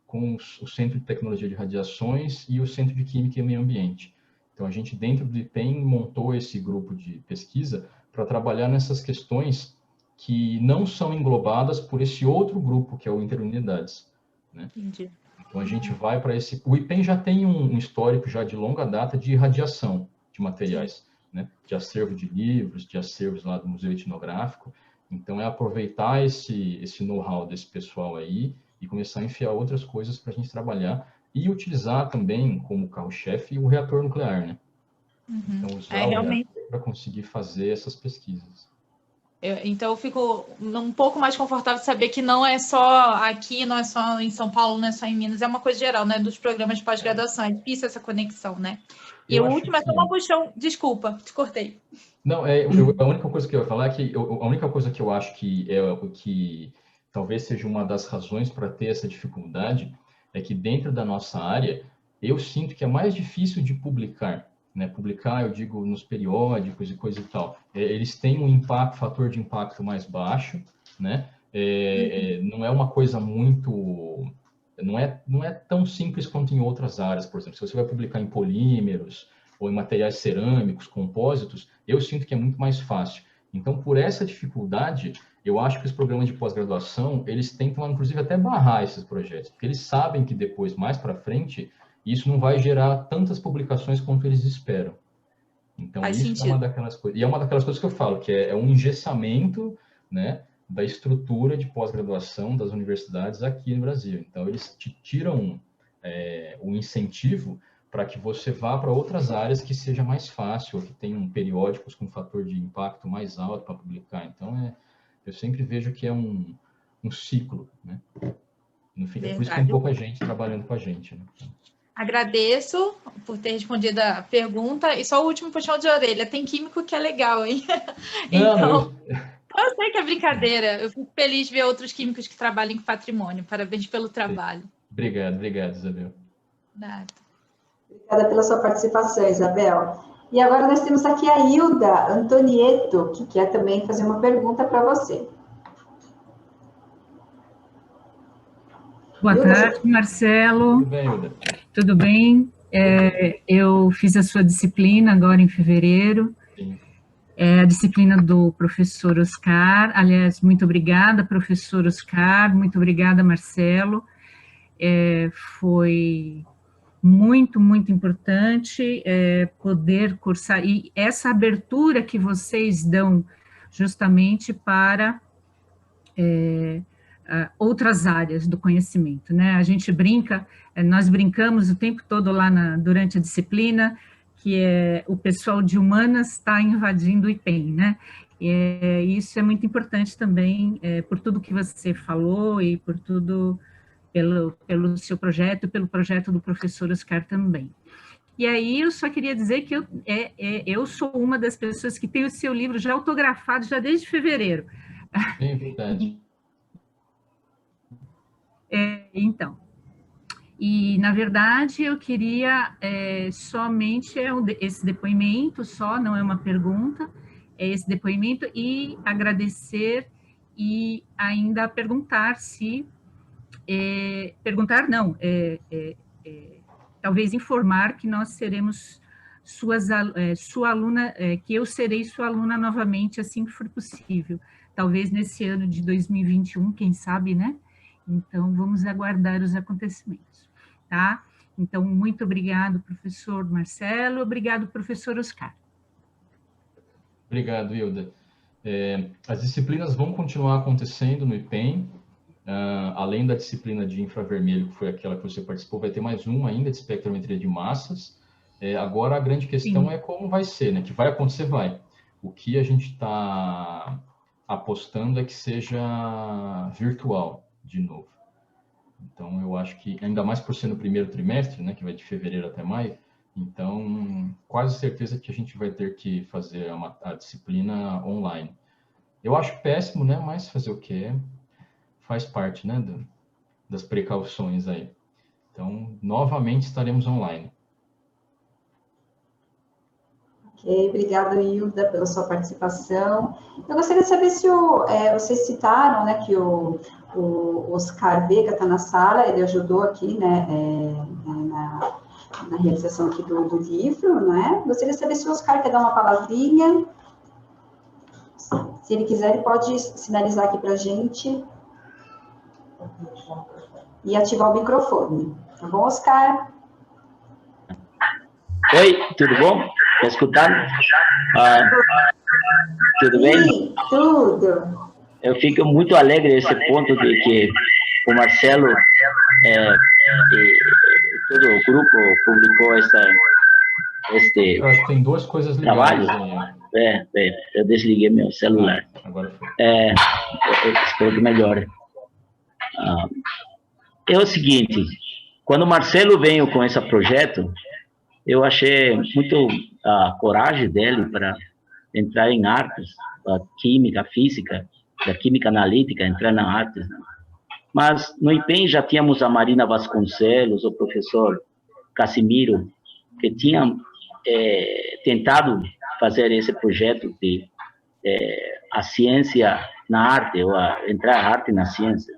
com o Centro de Tecnologia de Radiações e o Centro de Química e Meio Ambiente. Então, a gente, dentro do IPEM, montou esse grupo de pesquisa para trabalhar nessas questões que não são englobadas por esse outro grupo, que é o Interunidades, né? Entendi. Então, a gente vai para esse... O IPEM já tem um histórico já de longa data de irradiação de materiais, né? De acervo de livros, de acervos lá do Museu Etnográfico. Então, é aproveitar esse know-how desse pessoal aí e começar a enfiar outras coisas para a gente trabalhar e utilizar também como carro-chefe o reator nuclear, né? Então, usar o reator para conseguir fazer essas pesquisas. Então, eu fico um pouco mais confortável de saber que não é só aqui, não é só em São Paulo, não é só em Minas, é uma coisa geral, né? Dos programas de pós-graduação, é difícil essa conexão, né? E o último é só uma puxão... Desculpa, te cortei. Não, a única coisa que eu ia falar é que a única coisa que eu acho que que talvez seja uma das razões para ter essa dificuldade é que dentro da nossa área, eu sinto que é mais difícil de publicar, né? Publicar, eu digo, nos periódicos e coisa e tal. Eles têm um fator de impacto mais baixo, né? Não é uma coisa muito... Não é tão simples quanto em outras áreas, por exemplo. Se você vai publicar em polímeros ou em materiais cerâmicos, compósitos, eu sinto que é muito mais fácil. Então, por essa dificuldade, eu acho que os programas de pós-graduação, eles tentam, inclusive, até barrar esses projetos, porque eles sabem que depois, mais para frente, isso não vai gerar tantas publicações quanto eles esperam. Então, Faz isso sentido. é uma daquelas coisas. E é uma daquelas coisas que eu falo, que é um engessamento, né, da estrutura de pós-graduação das universidades aqui no Brasil. Então, eles te tiram o incentivo para que você vá para outras áreas que seja mais fácil, ou que tenham periódicos com fator de impacto mais alto para publicar. Então, eu sempre vejo que é um ciclo, né? No fim, é por isso que tem pouca gente trabalhando com a gente, né? Agradeço por ter respondido a pergunta. E só o último puxão de orelha. Tem químico que é legal, hein? Então, eu sei que é brincadeira. Eu fico feliz de ver outros químicos que trabalham com patrimônio. Parabéns pelo trabalho. Obrigado, Isabel. Nada. Obrigada pela sua participação, Isabel. E agora nós temos aqui a Hilda Antonieto, que quer também fazer uma pergunta para você. Boa tarde, Marcelo. Tudo bem, Hilda? Tudo bem? Eu fiz a sua disciplina agora em fevereiro. Sim. A disciplina do professor Oscar. Aliás, muito obrigada, professor Oscar. Muito obrigada, Marcelo. Foi muito, muito importante poder cursar. E essa abertura que vocês dão justamente para... outras áreas do conhecimento, né? A gente brinca, nós brincamos o tempo todo lá durante a disciplina, que o pessoal de humanas está invadindo o IPEM, né? Isso é muito importante também, por tudo que você falou e por tudo, pelo seu projeto, pelo projeto do professor Oscar também. E aí eu só queria dizer que eu sou uma das pessoas que tem o seu livro já autografado já desde fevereiro. É verdade. Então, e na verdade eu queria somente esse depoimento só, não é uma pergunta, é esse depoimento e agradecer e ainda perguntar se, talvez informar que nós seremos sua aluna, que eu serei sua aluna novamente assim que for possível, talvez nesse ano de 2021, quem sabe, né? Então, vamos aguardar os acontecimentos, tá? Então, muito obrigado, professor Marcelo, obrigado, professor Oscar. Obrigado, Hilda. As disciplinas vão continuar acontecendo no IPEM, além da disciplina de infravermelho, que foi aquela que você participou, vai ter mais uma ainda de espectrometria de massas. Agora, a grande questão é como vai ser, né? Que vai acontecer, vai. O que a gente está apostando é que seja virtual, de novo. Então, eu acho que, ainda mais por ser no primeiro trimestre, né, que vai de fevereiro até maio, então, quase certeza que a gente vai ter que fazer a disciplina online. Eu acho péssimo, né, mas fazer o quê? Faz parte, né, das precauções aí. Então, novamente estaremos online. Ok, obrigada, Hilda, pela sua participação. Eu gostaria de saber se vocês citaram, né, que o Oscar Vega está na sala, ele ajudou aqui, né, na realização aqui do livro, né? Gostaria de saber se o Oscar quer dar uma palavrinha. Se ele quiser, ele pode sinalizar aqui para a gente e ativar o microfone. Tá bom, Oscar? Oi, tudo bom? Tá escutando? Tudo bem? Sim, tudo. Eu fico muito alegre nesse ponto de que o Marcelo e todo o grupo publicou este Eu acho que tem duas coisas ligadas trabalho. Eu desliguei meu celular. Agora foi. Eu espero que melhore. É o seguinte, quando o Marcelo veio com esse projeto, eu achei muito a coragem dele para entrar em artes, a química, a física, da química analítica, entrar na artes. Mas no IPEM já tínhamos a Marina Vasconcelos, o professor Casimiro, que tinham tentado fazer esse projeto de a ciência na arte, ou entrar a arte na ciência.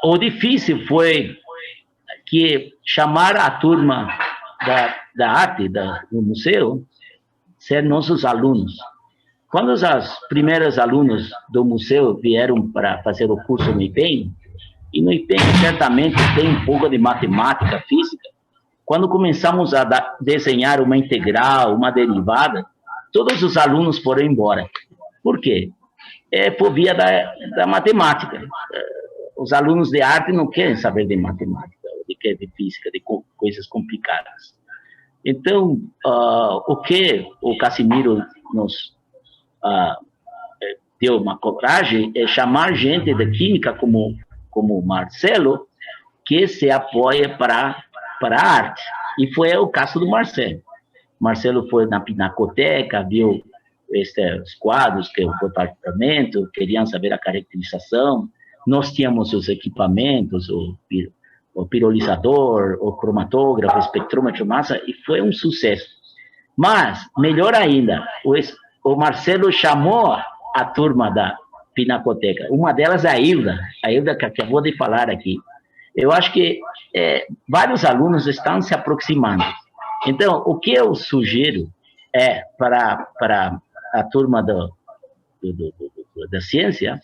O difícil foi que chamar a turma da arte, do museu, ser nossos alunos. Quando os primeiros alunos do museu vieram para fazer o curso no IPEM, e no IPEM certamente tem um pouco de matemática, física, quando começamos a desenhar uma integral, uma derivada, todos os alunos foram embora. Por quê? Por via da matemática. Os alunos de arte não querem saber de matemática, de física, de coisas complicadas. Então, o que o Casimiro nos deu uma coragem é chamar gente de química como Marcelo, que se apoia para a arte. E foi o caso do Marcelo. Marcelo foi na Pinacoteca, viu os quadros, que o departamento, queriam saber a caracterização. Nós tínhamos os equipamentos, o pirolizador, o cromatógrafo, o espectrômetro de massa, e foi um sucesso. Mas, melhor ainda, o Marcelo chamou a turma da Pinacoteca. Uma delas é a Hilda que acabou de falar aqui. Eu acho que vários alunos estão se aproximando. Então, o que eu sugiro para a turma da ciência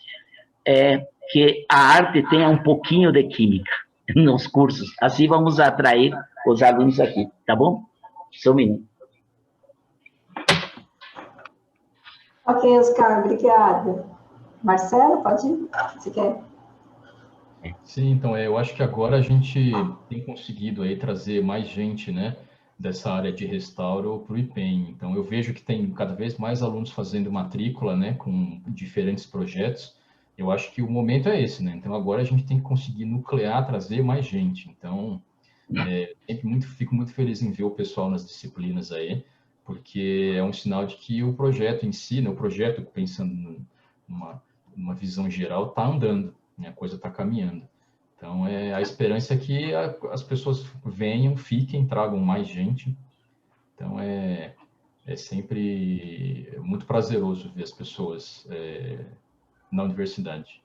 é que a arte tenha um pouquinho de química nos cursos. Assim vamos atrair os alunos aqui, tá bom? Só um minuto. Ok, Oscar, obrigada. Marcelo, pode ir? Você quer? Sim, então, eu acho que agora a gente tem conseguido aí trazer mais gente, né, dessa área de restauro para o IPEM. Então, eu vejo que tem cada vez mais alunos fazendo matrícula, né, com diferentes projetos. Eu acho que o momento é esse, né? Então, agora a gente tem que conseguir nuclear, trazer mais gente. Então, fico muito feliz em ver o pessoal nas disciplinas aí, porque é um sinal de que o projeto em si, né, o projeto, pensando numa visão geral, está andando, né, a coisa está caminhando. Então, a esperança é que as pessoas venham, fiquem, tragam mais gente. Então, é sempre muito prazeroso ver as pessoas na universidade.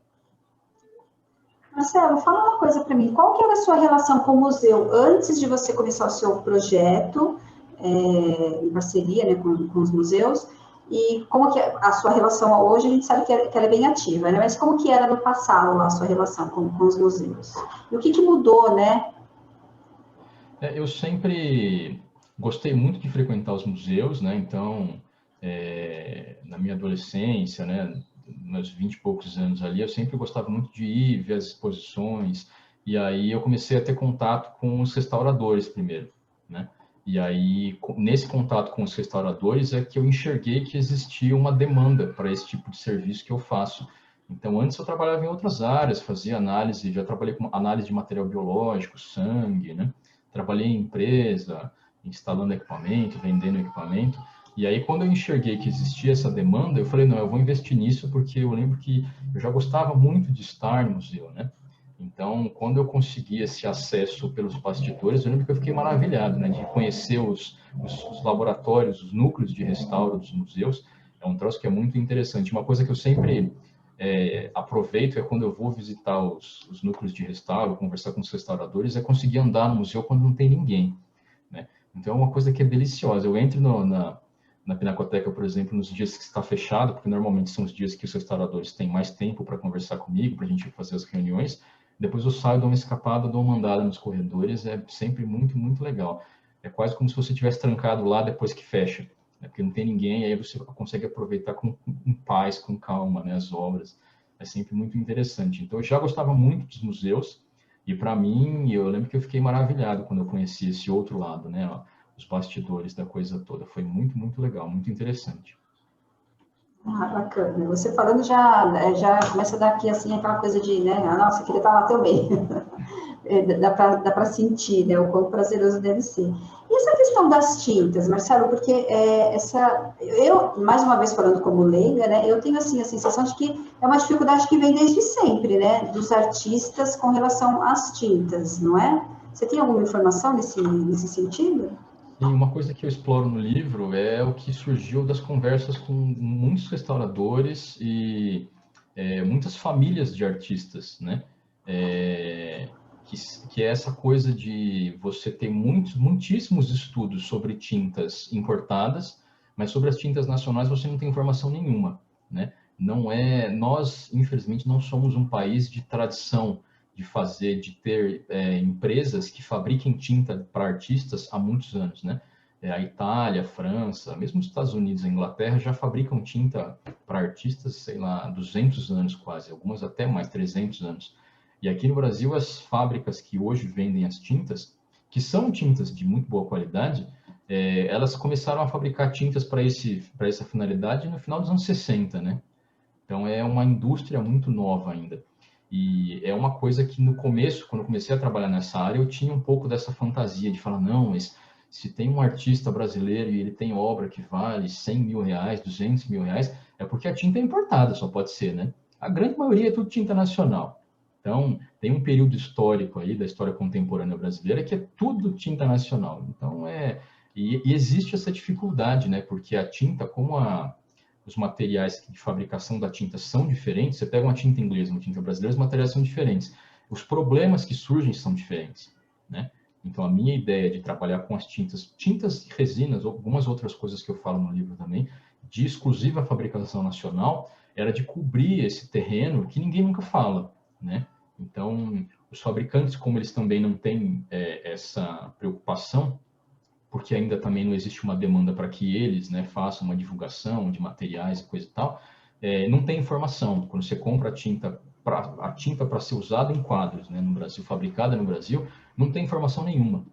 Marcelo, fala uma coisa para mim. Qual que era a sua relação com o museu antes de você começar o seu projeto, em parceria, né, com os museus? E como que a sua relação hoje, a gente sabe que ela é bem ativa, né? Mas como que era no passado a sua relação com os museus? E o que mudou, né, Eu sempre gostei muito de frequentar os museus, né? Então, na minha adolescência, né, meus 20 e poucos anos ali, eu sempre gostava muito de ir ver as exposições, e aí eu comecei a ter contato com os restauradores primeiro, né? E aí, nesse contato com os restauradores, é que eu enxerguei que existia uma demanda para esse tipo de serviço que eu faço. Então, antes eu trabalhava em outras áreas, fazia análise, já trabalhei com análise de material biológico, sangue, né? Trabalhei em empresa, instalando equipamento, vendendo equipamento. E aí, quando eu enxerguei que existia essa demanda, eu falei, não, eu vou investir nisso, porque eu lembro que eu já gostava muito de estar no museu, né? Então, quando eu consegui esse acesso pelos bastidores, eu lembro que eu fiquei maravilhado, né, de conhecer os laboratórios, os núcleos de restauro dos museus. É um troço que é muito interessante. Uma coisa que eu sempre aproveito é quando eu vou visitar os núcleos de restauro, conversar com os restauradores, é conseguir andar no museu quando não tem ninguém, né? Então, é uma coisa que é deliciosa. Eu entro na Pinacoteca, por exemplo, nos dias que está fechado, porque normalmente são os dias que os restauradores têm mais tempo para conversar comigo, para a gente fazer as reuniões. Depois eu saio, dou uma escapada, dou uma andada nos corredores, é sempre muito, muito legal. É quase como se você tivesse trancado lá depois que fecha, né? Porque não tem ninguém, aí você consegue aproveitar com paz, com calma, né, as obras. É sempre muito interessante. Então, eu já gostava muito dos museus, e para mim, eu lembro que eu fiquei maravilhado quando eu conheci esse outro lado, né, ó, os bastidores da coisa toda. Foi muito, muito legal, muito interessante. Ah, bacana. Você falando já começa a dar aqui, assim, aquela coisa de, né, nossa, eu queria estar lá também. Dá para sentir, né, o quão prazeroso deve ser. E essa questão das tintas, Marcelo, porque eu, mais uma vez falando como leiga, né, eu tenho, assim, a sensação de que é uma dificuldade que vem desde sempre, né, dos artistas com relação às tintas, não é? Você tem alguma informação nesse sentido? E uma coisa que eu exploro no livro é o que surgiu das conversas com muitos restauradores e muitas famílias de artistas, né? Que é essa coisa de você ter muitíssimos estudos sobre tintas importadas, mas sobre as tintas nacionais você não tem informação nenhuma, né? Nós, infelizmente, não somos um país de tradição de ter empresas que fabriquem tinta para artistas há muitos anos, né? A Itália, a França, mesmo os Estados Unidos e a Inglaterra já fabricam tinta para artistas, sei lá, 200 anos quase, algumas até mais, 300 anos. E aqui no Brasil, as fábricas que hoje vendem as tintas, que são tintas de muito boa qualidade, elas começaram a fabricar tintas para essa finalidade no final dos anos 60, né? Então, é uma indústria muito nova ainda. E é uma coisa que no começo, quando eu comecei a trabalhar nessa área, eu tinha um pouco dessa fantasia de falar, não, mas se tem um artista brasileiro e ele tem obra que vale 100 mil reais, 200 mil reais, é porque a tinta é importada, só pode ser, né? A grande maioria é tudo tinta nacional. Então, tem um período histórico aí da história contemporânea brasileira que é tudo tinta nacional. Então, e existe essa dificuldade, né? Porque a tinta, como os materiais de fabricação da tinta são diferentes, você pega uma tinta inglesa, uma tinta brasileira, os materiais são diferentes. Os problemas que surgem são diferentes, né? Então, a minha ideia de trabalhar com as tintas e resinas, ou algumas outras coisas que eu falo no livro também, de exclusiva fabricação nacional, era de cobrir esse terreno que ninguém nunca fala, né? Então, os fabricantes, como eles também não têm essa preocupação, porque ainda também não existe uma demanda para que eles, né, façam uma divulgação de materiais e coisa e tal, não tem informação. Quando você compra a tinta para ser usada em quadros, né, no Brasil, fabricada no Brasil, não tem informação nenhuma,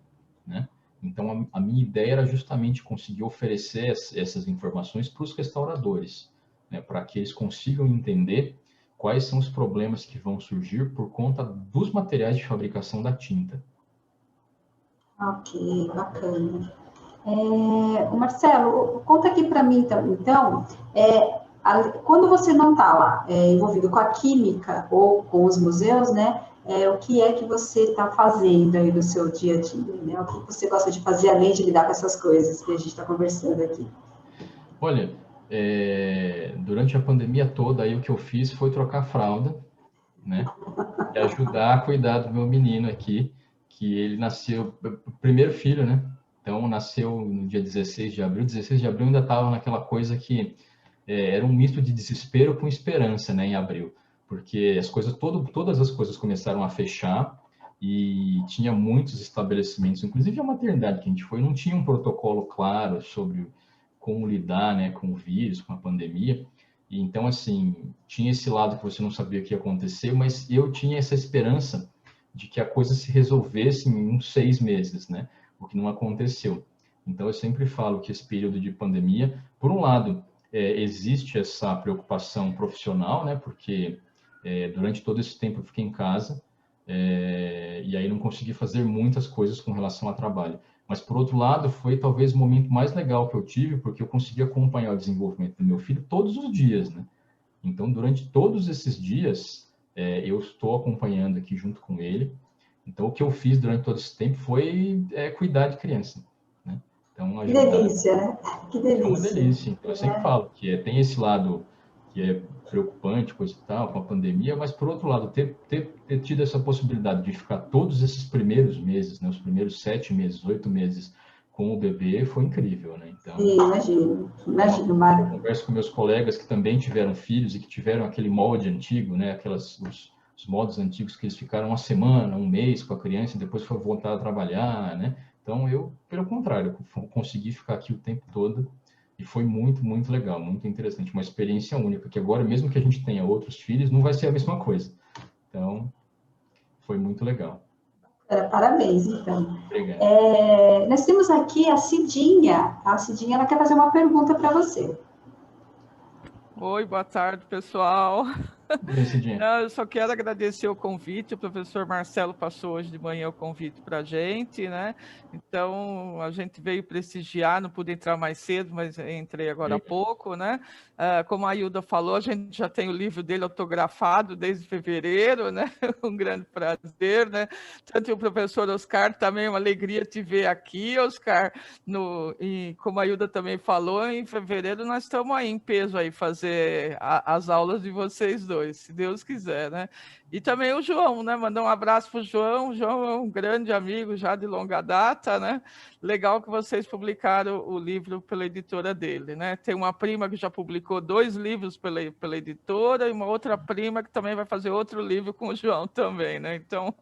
né? Então, a minha ideia era justamente conseguir oferecer essas informações para os restauradores, né, para que eles consigam entender quais são os problemas que vão surgir por conta dos materiais de fabricação da tinta. Ok, bacana. Marcelo, conta aqui para mim, então, quando você não está lá envolvido com a química ou com os museus, né, o que é que você está fazendo aí no seu dia a dia, né? O que você gosta de fazer além de lidar com essas coisas que a gente está conversando aqui? Olha, durante a pandemia toda, aí o que eu fiz foi trocar fralda, né, e ajudar a cuidar do meu menino aqui, que ele nasceu, o primeiro filho, né? Então, nasceu no dia 16 de abril. 16 de abril ainda estava naquela coisa que era um misto de desespero com esperança, né, em abril. Porque todas as coisas começaram a fechar, e tinha muitos estabelecimentos, inclusive a maternidade que a gente foi, não tinha um protocolo claro sobre como lidar, né, com o vírus, com a pandemia. E então, assim, tinha esse lado que você não sabia o que ia acontecer, mas eu tinha essa esperança de que a coisa se resolvesse em uns 6 meses, né? O que não aconteceu. Então, eu sempre falo que esse período de pandemia, por um lado, existe essa preocupação profissional, né? Porque durante todo esse tempo eu fiquei em casa, e aí não consegui fazer muitas coisas com relação ao trabalho. Mas, por outro lado, foi talvez o momento mais legal que eu tive, porque eu consegui acompanhar o desenvolvimento do meu filho todos os dias, né? Então, durante todos esses dias, eu estou acompanhando aqui junto com ele. Então, o que eu fiz durante todo esse tempo foi cuidar de criança, né? Então, Que delícia, né? Que delícia. É uma delícia. Então, eu sempre falo que tem esse lado que é preocupante, coisa e tal, com a pandemia, mas, por outro lado, ter tido essa possibilidade de ficar todos esses primeiros meses, né, os primeiros 7 meses, 8 meses com o bebê, foi incrível, né? Então, sim, imagino, Mário. Eu converso com meus colegas que também tiveram filhos e que tiveram aquele molde antigo, né, os modos antigos que eles ficaram uma semana, um mês com a criança e depois foram voltar a trabalhar, né? Então, eu, pelo contrário, consegui ficar aqui o tempo todo. E foi muito, muito legal, muito interessante, uma experiência única, que agora, mesmo que a gente tenha outros filhos, não vai ser a mesma coisa. Então, foi muito legal. Parabéns, então. Obrigado. Nós temos aqui a Cidinha. A Cidinha, ela quer fazer uma pergunta para você. Oi, boa tarde, pessoal. Não, eu só quero agradecer o convite. O professor Marcelo passou hoje de manhã o convite para a gente, né? Então, a gente veio prestigiar, não pude entrar mais cedo, mas entrei agora há pouco, né? Como a Hilda falou, a gente já tem o livro dele autografado desde fevereiro, né? Um grande prazer, né? Tanto o professor Oscar, também uma alegria te ver aqui, Oscar. E como a Hilda também falou, em fevereiro nós estamos aí em peso aí fazer as aulas de vocês dois, se Deus quiser, né? E também o João, né? Mandar um abraço para o João. O João é um grande amigo já de longa data, né? Legal que vocês publicaram o livro pela editora dele, né? Tem uma prima que já publicou 2 livros pela editora e uma outra prima que também vai fazer outro livro com o João também, né? Então,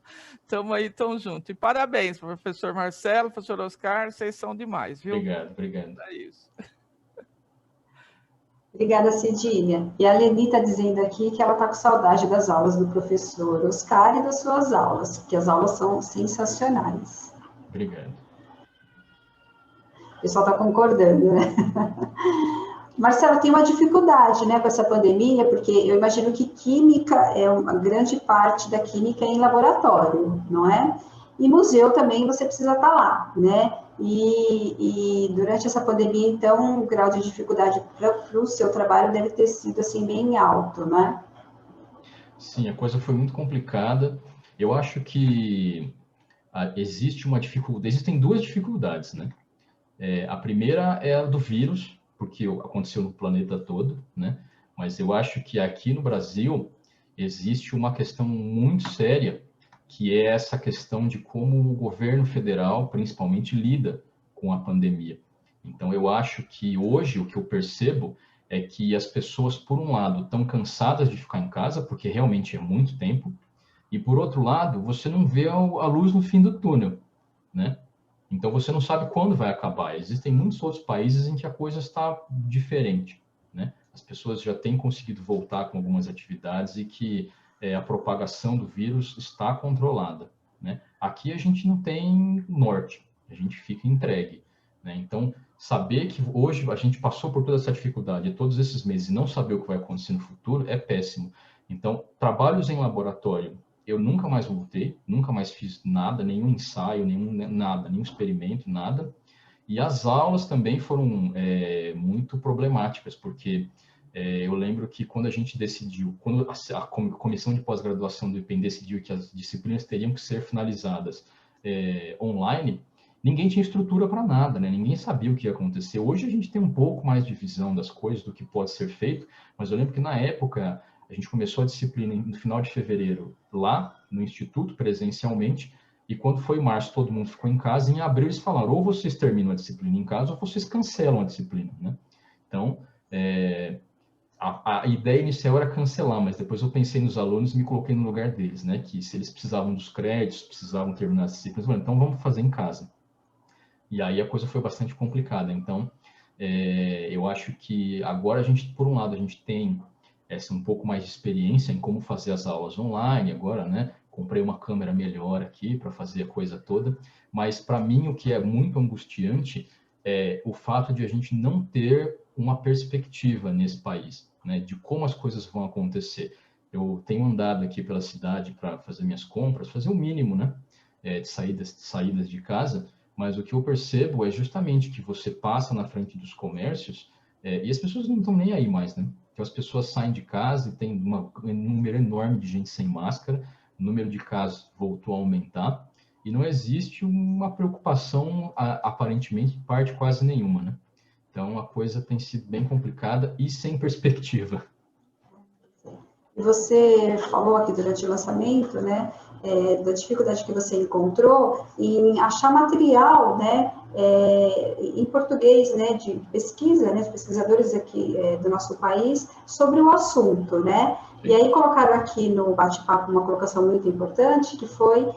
estamos aí tão juntos. E parabéns, professor Marcelo, professor Oscar, vocês são demais, viu? Obrigado. É isso. Obrigada, Cidinha. E a Leni está dizendo aqui que ela está com saudade das aulas do professor Oscar e das suas aulas, que as aulas são sensacionais. Obrigado. O pessoal está concordando, né? Marcelo, tem uma dificuldade, né, com essa pandemia, porque eu imagino que química é uma grande parte da química em laboratório, não é? E museu também você precisa estar lá, né? E durante essa pandemia, então, o grau de dificuldade para o seu trabalho deve ter sido, assim, bem alto, né? Sim, a coisa foi muito complicada. Eu acho que existem 2 dificuldades, né? A primeira é a do vírus, porque aconteceu no planeta todo, né? Mas eu acho que aqui no Brasil existe uma questão muito séria, que é essa questão de como o governo federal, principalmente, lida com a pandemia. Então, eu acho que hoje o que eu percebo é que as pessoas, por um lado, estão cansadas de ficar em casa, porque realmente é muito tempo, e, por outro lado, você não vê a luz no fim do túnel, né? Então, você não sabe quando vai acabar. Existem muitos outros países em que a coisa está diferente, né? As pessoas já têm conseguido voltar com algumas atividades e que a propagação do vírus está controlada, né? Aqui a gente não tem norte, a gente fica entregue, né? Então, saber que hoje a gente passou por toda essa dificuldade todos esses meses e não saber o que vai acontecer no futuro é péssimo. Então, trabalhos em laboratório, eu nunca mais voltei, nunca mais fiz nada, nenhum ensaio, nenhum experimento, nada. E as aulas também foram muito problemáticas, porque eu lembro que quando a gente decidiu, quando a comissão de pós-graduação do IPEM decidiu que as disciplinas teriam que ser finalizadas online, ninguém tinha estrutura para nada, né? Ninguém sabia o que ia acontecer. Hoje a gente tem um pouco mais de visão das coisas, do que pode ser feito, mas eu lembro que na época a gente começou a disciplina no final de fevereiro lá no Instituto, presencialmente, e quando foi março todo mundo ficou em casa, e em abril eles falaram, ou vocês terminam a disciplina em casa, ou vocês cancelam a disciplina, né? Então, a ideia inicial era cancelar, mas depois eu pensei nos alunos e me coloquei no lugar deles, né? Que se eles precisavam dos créditos, precisavam terminar as disciplinas, então vamos fazer em casa. E aí a coisa foi bastante complicada. Então, eu acho que agora a gente, por um lado, a gente tem um pouco mais de experiência em como fazer as aulas online agora, né? Comprei uma câmera melhor aqui para fazer a coisa toda, mas para mim o que é muito angustiante é o fato de a gente não ter uma perspectiva nesse país, né? De como as coisas vão acontecer. Eu tenho andado aqui pela cidade para fazer minhas compras, fazer o mínimo, né? De saídas de casa, mas o que eu percebo é justamente que você passa na frente dos comércios e as pessoas não estão nem aí mais, né? Então, as pessoas saem de casa e tem um número enorme de gente sem máscara, o número de casos voltou a aumentar e não existe uma preocupação, aparentemente, de parte quase nenhuma, né? Então, a coisa tem sido bem complicada e sem perspectiva. E você falou aqui durante o lançamento, né, da dificuldade que você encontrou em achar material, né, em português, né, de pesquisa, né, de pesquisadores aqui do nosso país sobre o assunto, né? E aí colocaram aqui no bate-papo uma colocação muito importante, que foi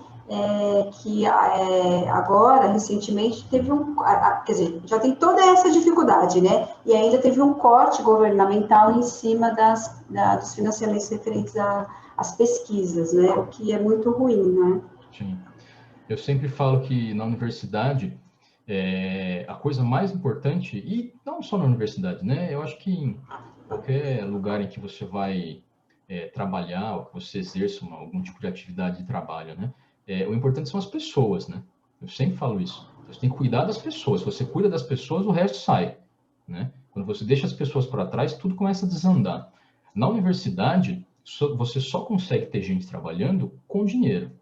que agora, recentemente, teve quer dizer, já tem toda essa dificuldade, né? E ainda teve um corte governamental em cima dos financiamentos referentes às pesquisas, né? O que é muito ruim, né? Sim. Eu sempre falo que na universidade, a coisa mais importante, e não só na universidade, né? Eu acho que em qualquer lugar em que você vai trabalhar, ou que você exerça algum tipo de atividade de trabalho, né? O importante são as pessoas, né? Eu sempre falo isso. Você tem que cuidar das pessoas. Se você cuida das pessoas, o resto sai, né? Quando você deixa as pessoas para trás, tudo começa a desandar. Na universidade, você só consegue ter gente trabalhando com dinheiro,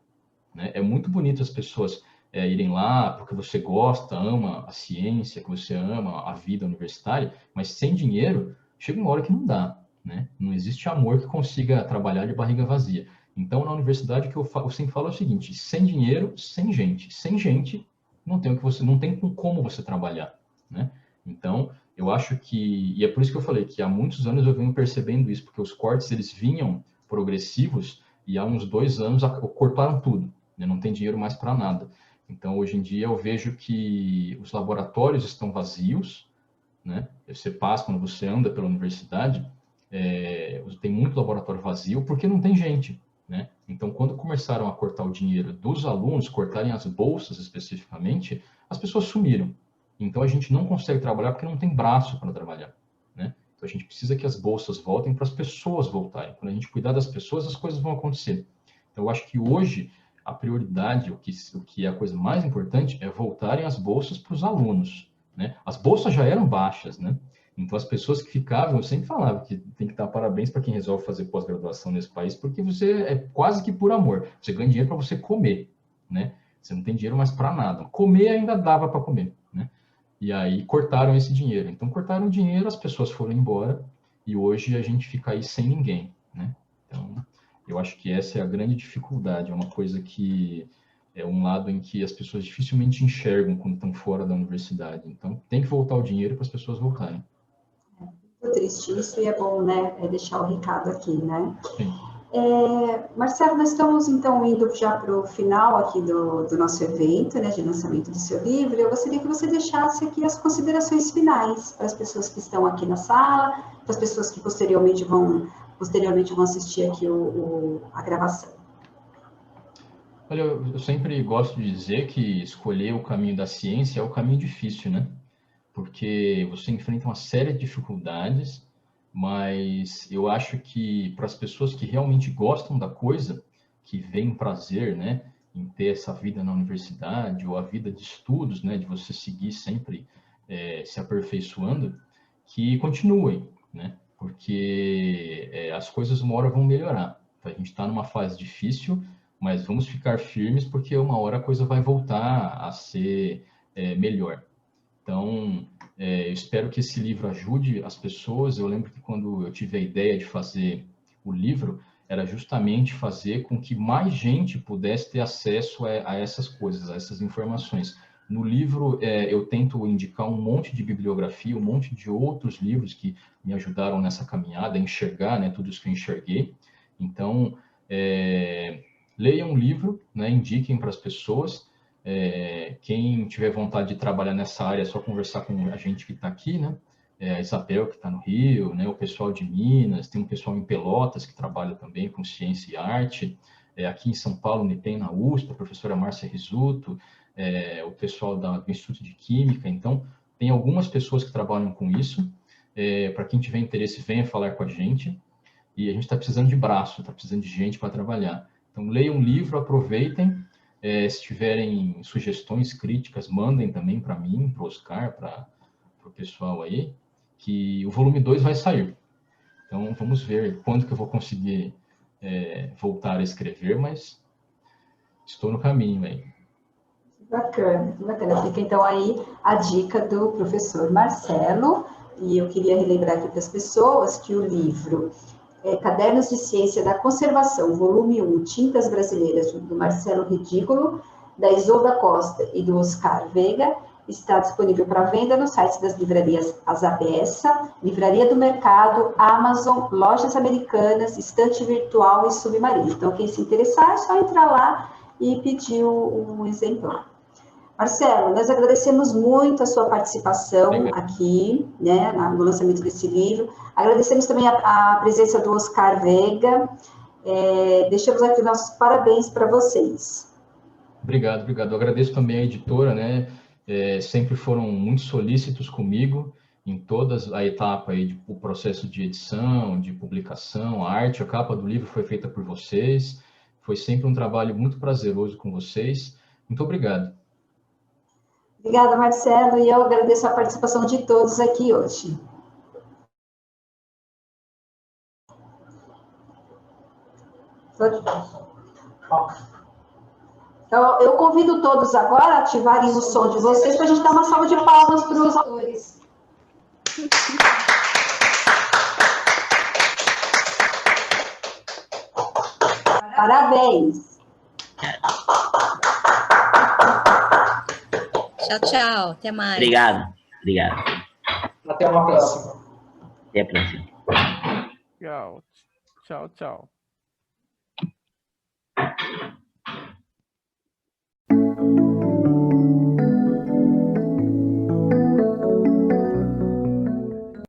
né? É muito bonito as pessoas irem lá porque você gosta, ama a ciência, que você ama a vida universitária, mas sem dinheiro, chega uma hora que não dá, né? Não existe amor que consiga trabalhar de barriga vazia. Então, na universidade, o que eu sempre falo é o seguinte: sem dinheiro, sem gente. Sem gente, não tem como você trabalhar, né? Então, eu acho que... E é por isso que eu falei que há muitos anos eu venho percebendo isso, porque os cortes, eles vinham progressivos e há uns 2 anos cortaram tudo, né? Não tem dinheiro mais para nada. Então, hoje em dia, eu vejo que os laboratórios estão vazios, né? Você passa, quando você anda pela universidade, tem muito laboratório vazio porque não tem gente, né? Então, quando começaram a cortar o dinheiro dos alunos, cortarem as bolsas especificamente, as pessoas sumiram. Então, a gente não consegue trabalhar porque não tem braço para trabalhar, né? Então, a gente precisa que as bolsas voltem para as pessoas voltarem. Quando a gente cuidar das pessoas, as coisas vão acontecer. Então, eu acho que hoje a prioridade, o que é a coisa mais importante, é voltarem as bolsas para os alunos, né? As bolsas já eram baixas, né? Então, as pessoas que ficavam, eu sempre falava que tem que dar parabéns para quem resolve fazer pós-graduação nesse país, porque você é quase que por amor. Você ganha dinheiro para você comer, né? Você não tem dinheiro mais para nada. Comer ainda dava para comer, né? E aí cortaram esse dinheiro. Então, cortaram o dinheiro, as pessoas foram embora e hoje a gente fica aí sem ninguém, né? Então, eu acho que essa é a grande dificuldade. É uma coisa que é um lado em que as pessoas dificilmente enxergam quando estão fora da universidade. Então, tem que voltar o dinheiro para as pessoas voltarem. Muito triste isso, e é bom, né, deixar o recado aqui, né? Sim. Marcelo, nós estamos, então, indo já para o final aqui do nosso evento, né, de lançamento do seu livro. Eu gostaria que você deixasse aqui as considerações finais para as pessoas que estão aqui na sala, para as pessoas que posteriormente vão assistir aqui a gravação. Olha, eu sempre gosto de dizer que escolher o caminho da ciência é o caminho difícil, né? Porque você enfrenta uma série de dificuldades, mas eu acho que para as pessoas que realmente gostam da coisa, que veem prazer, né, em ter essa vida na universidade, ou a vida de estudos, né, de você seguir sempre se aperfeiçoando, que continuem, né? Porque as coisas uma hora vão melhorar. A gente está numa fase difícil, mas vamos ficar firmes, porque uma hora a coisa vai voltar a ser melhor. Então, eu espero que esse livro ajude as pessoas. Eu lembro que quando eu tive a ideia de fazer o livro, era justamente fazer com que mais gente pudesse ter acesso a essas coisas, a essas informações. No livro, eu tento indicar um monte de bibliografia, um monte de outros livros que me ajudaram nessa caminhada a enxergar, né, tudo isso que eu enxerguei. Então, leiam um livro, né, indiquem para as pessoas. Quem tiver vontade de trabalhar nessa área, é só conversar com a gente que está aqui, né? A Isabel, que está no Rio, né? O pessoal de Minas, tem um pessoal em Pelotas que trabalha também com ciência e arte. Aqui em São Paulo, tem na USP, a professora Márcia Risuto, o pessoal do Instituto de Química. Então, tem algumas pessoas que trabalham com isso. Para quem tiver interesse, venha falar com a gente. E a gente está precisando de braço, está precisando de gente para trabalhar. Então, leiam um livro, aproveitem. Se tiverem sugestões, críticas, mandem também para mim, para o Oscar, para o pessoal aí, que o volume 2 vai sair. Então, vamos ver quando que eu vou conseguir voltar a escrever, mas estou no caminho aí. Bacana, bacana. Fica então aí a dica do professor Marcelo, e eu queria relembrar aqui para as pessoas que o livro Cadernos de Ciência da Conservação, volume 1, Tintas Brasileiras, do Marcelo Ridículo, da Isolda Costa e do Oscar Veiga, está disponível para venda no site das livrarias Azabessa, Livraria do Mercado, Amazon, Lojas Americanas, Estante Virtual e Submarino. Então, quem se interessar, é só entrar lá e pedir um exemplar. Marcelo, nós agradecemos muito a sua participação aqui, né, no lançamento desse livro. Agradecemos também a presença do Oscar Veiga. Deixamos aqui nossos parabéns para vocês. Obrigado, obrigado. Eu agradeço também a editora, né? Sempre foram muito solícitos comigo em toda a etapa aí do processo de edição, de publicação, a arte, a capa do livro foi feita por vocês. Foi sempre um trabalho muito prazeroso com vocês. Muito obrigado. Obrigada, Marcelo, e eu agradeço a participação de todos aqui hoje. Então, eu convido todos agora a ativarem o som de vocês para a gente dar uma salva de palmas para os autores. Parabéns! Tchau, tchau. Até mais. Obrigado. Obrigado. Até uma próxima. Até a próxima. Tchau, tchau.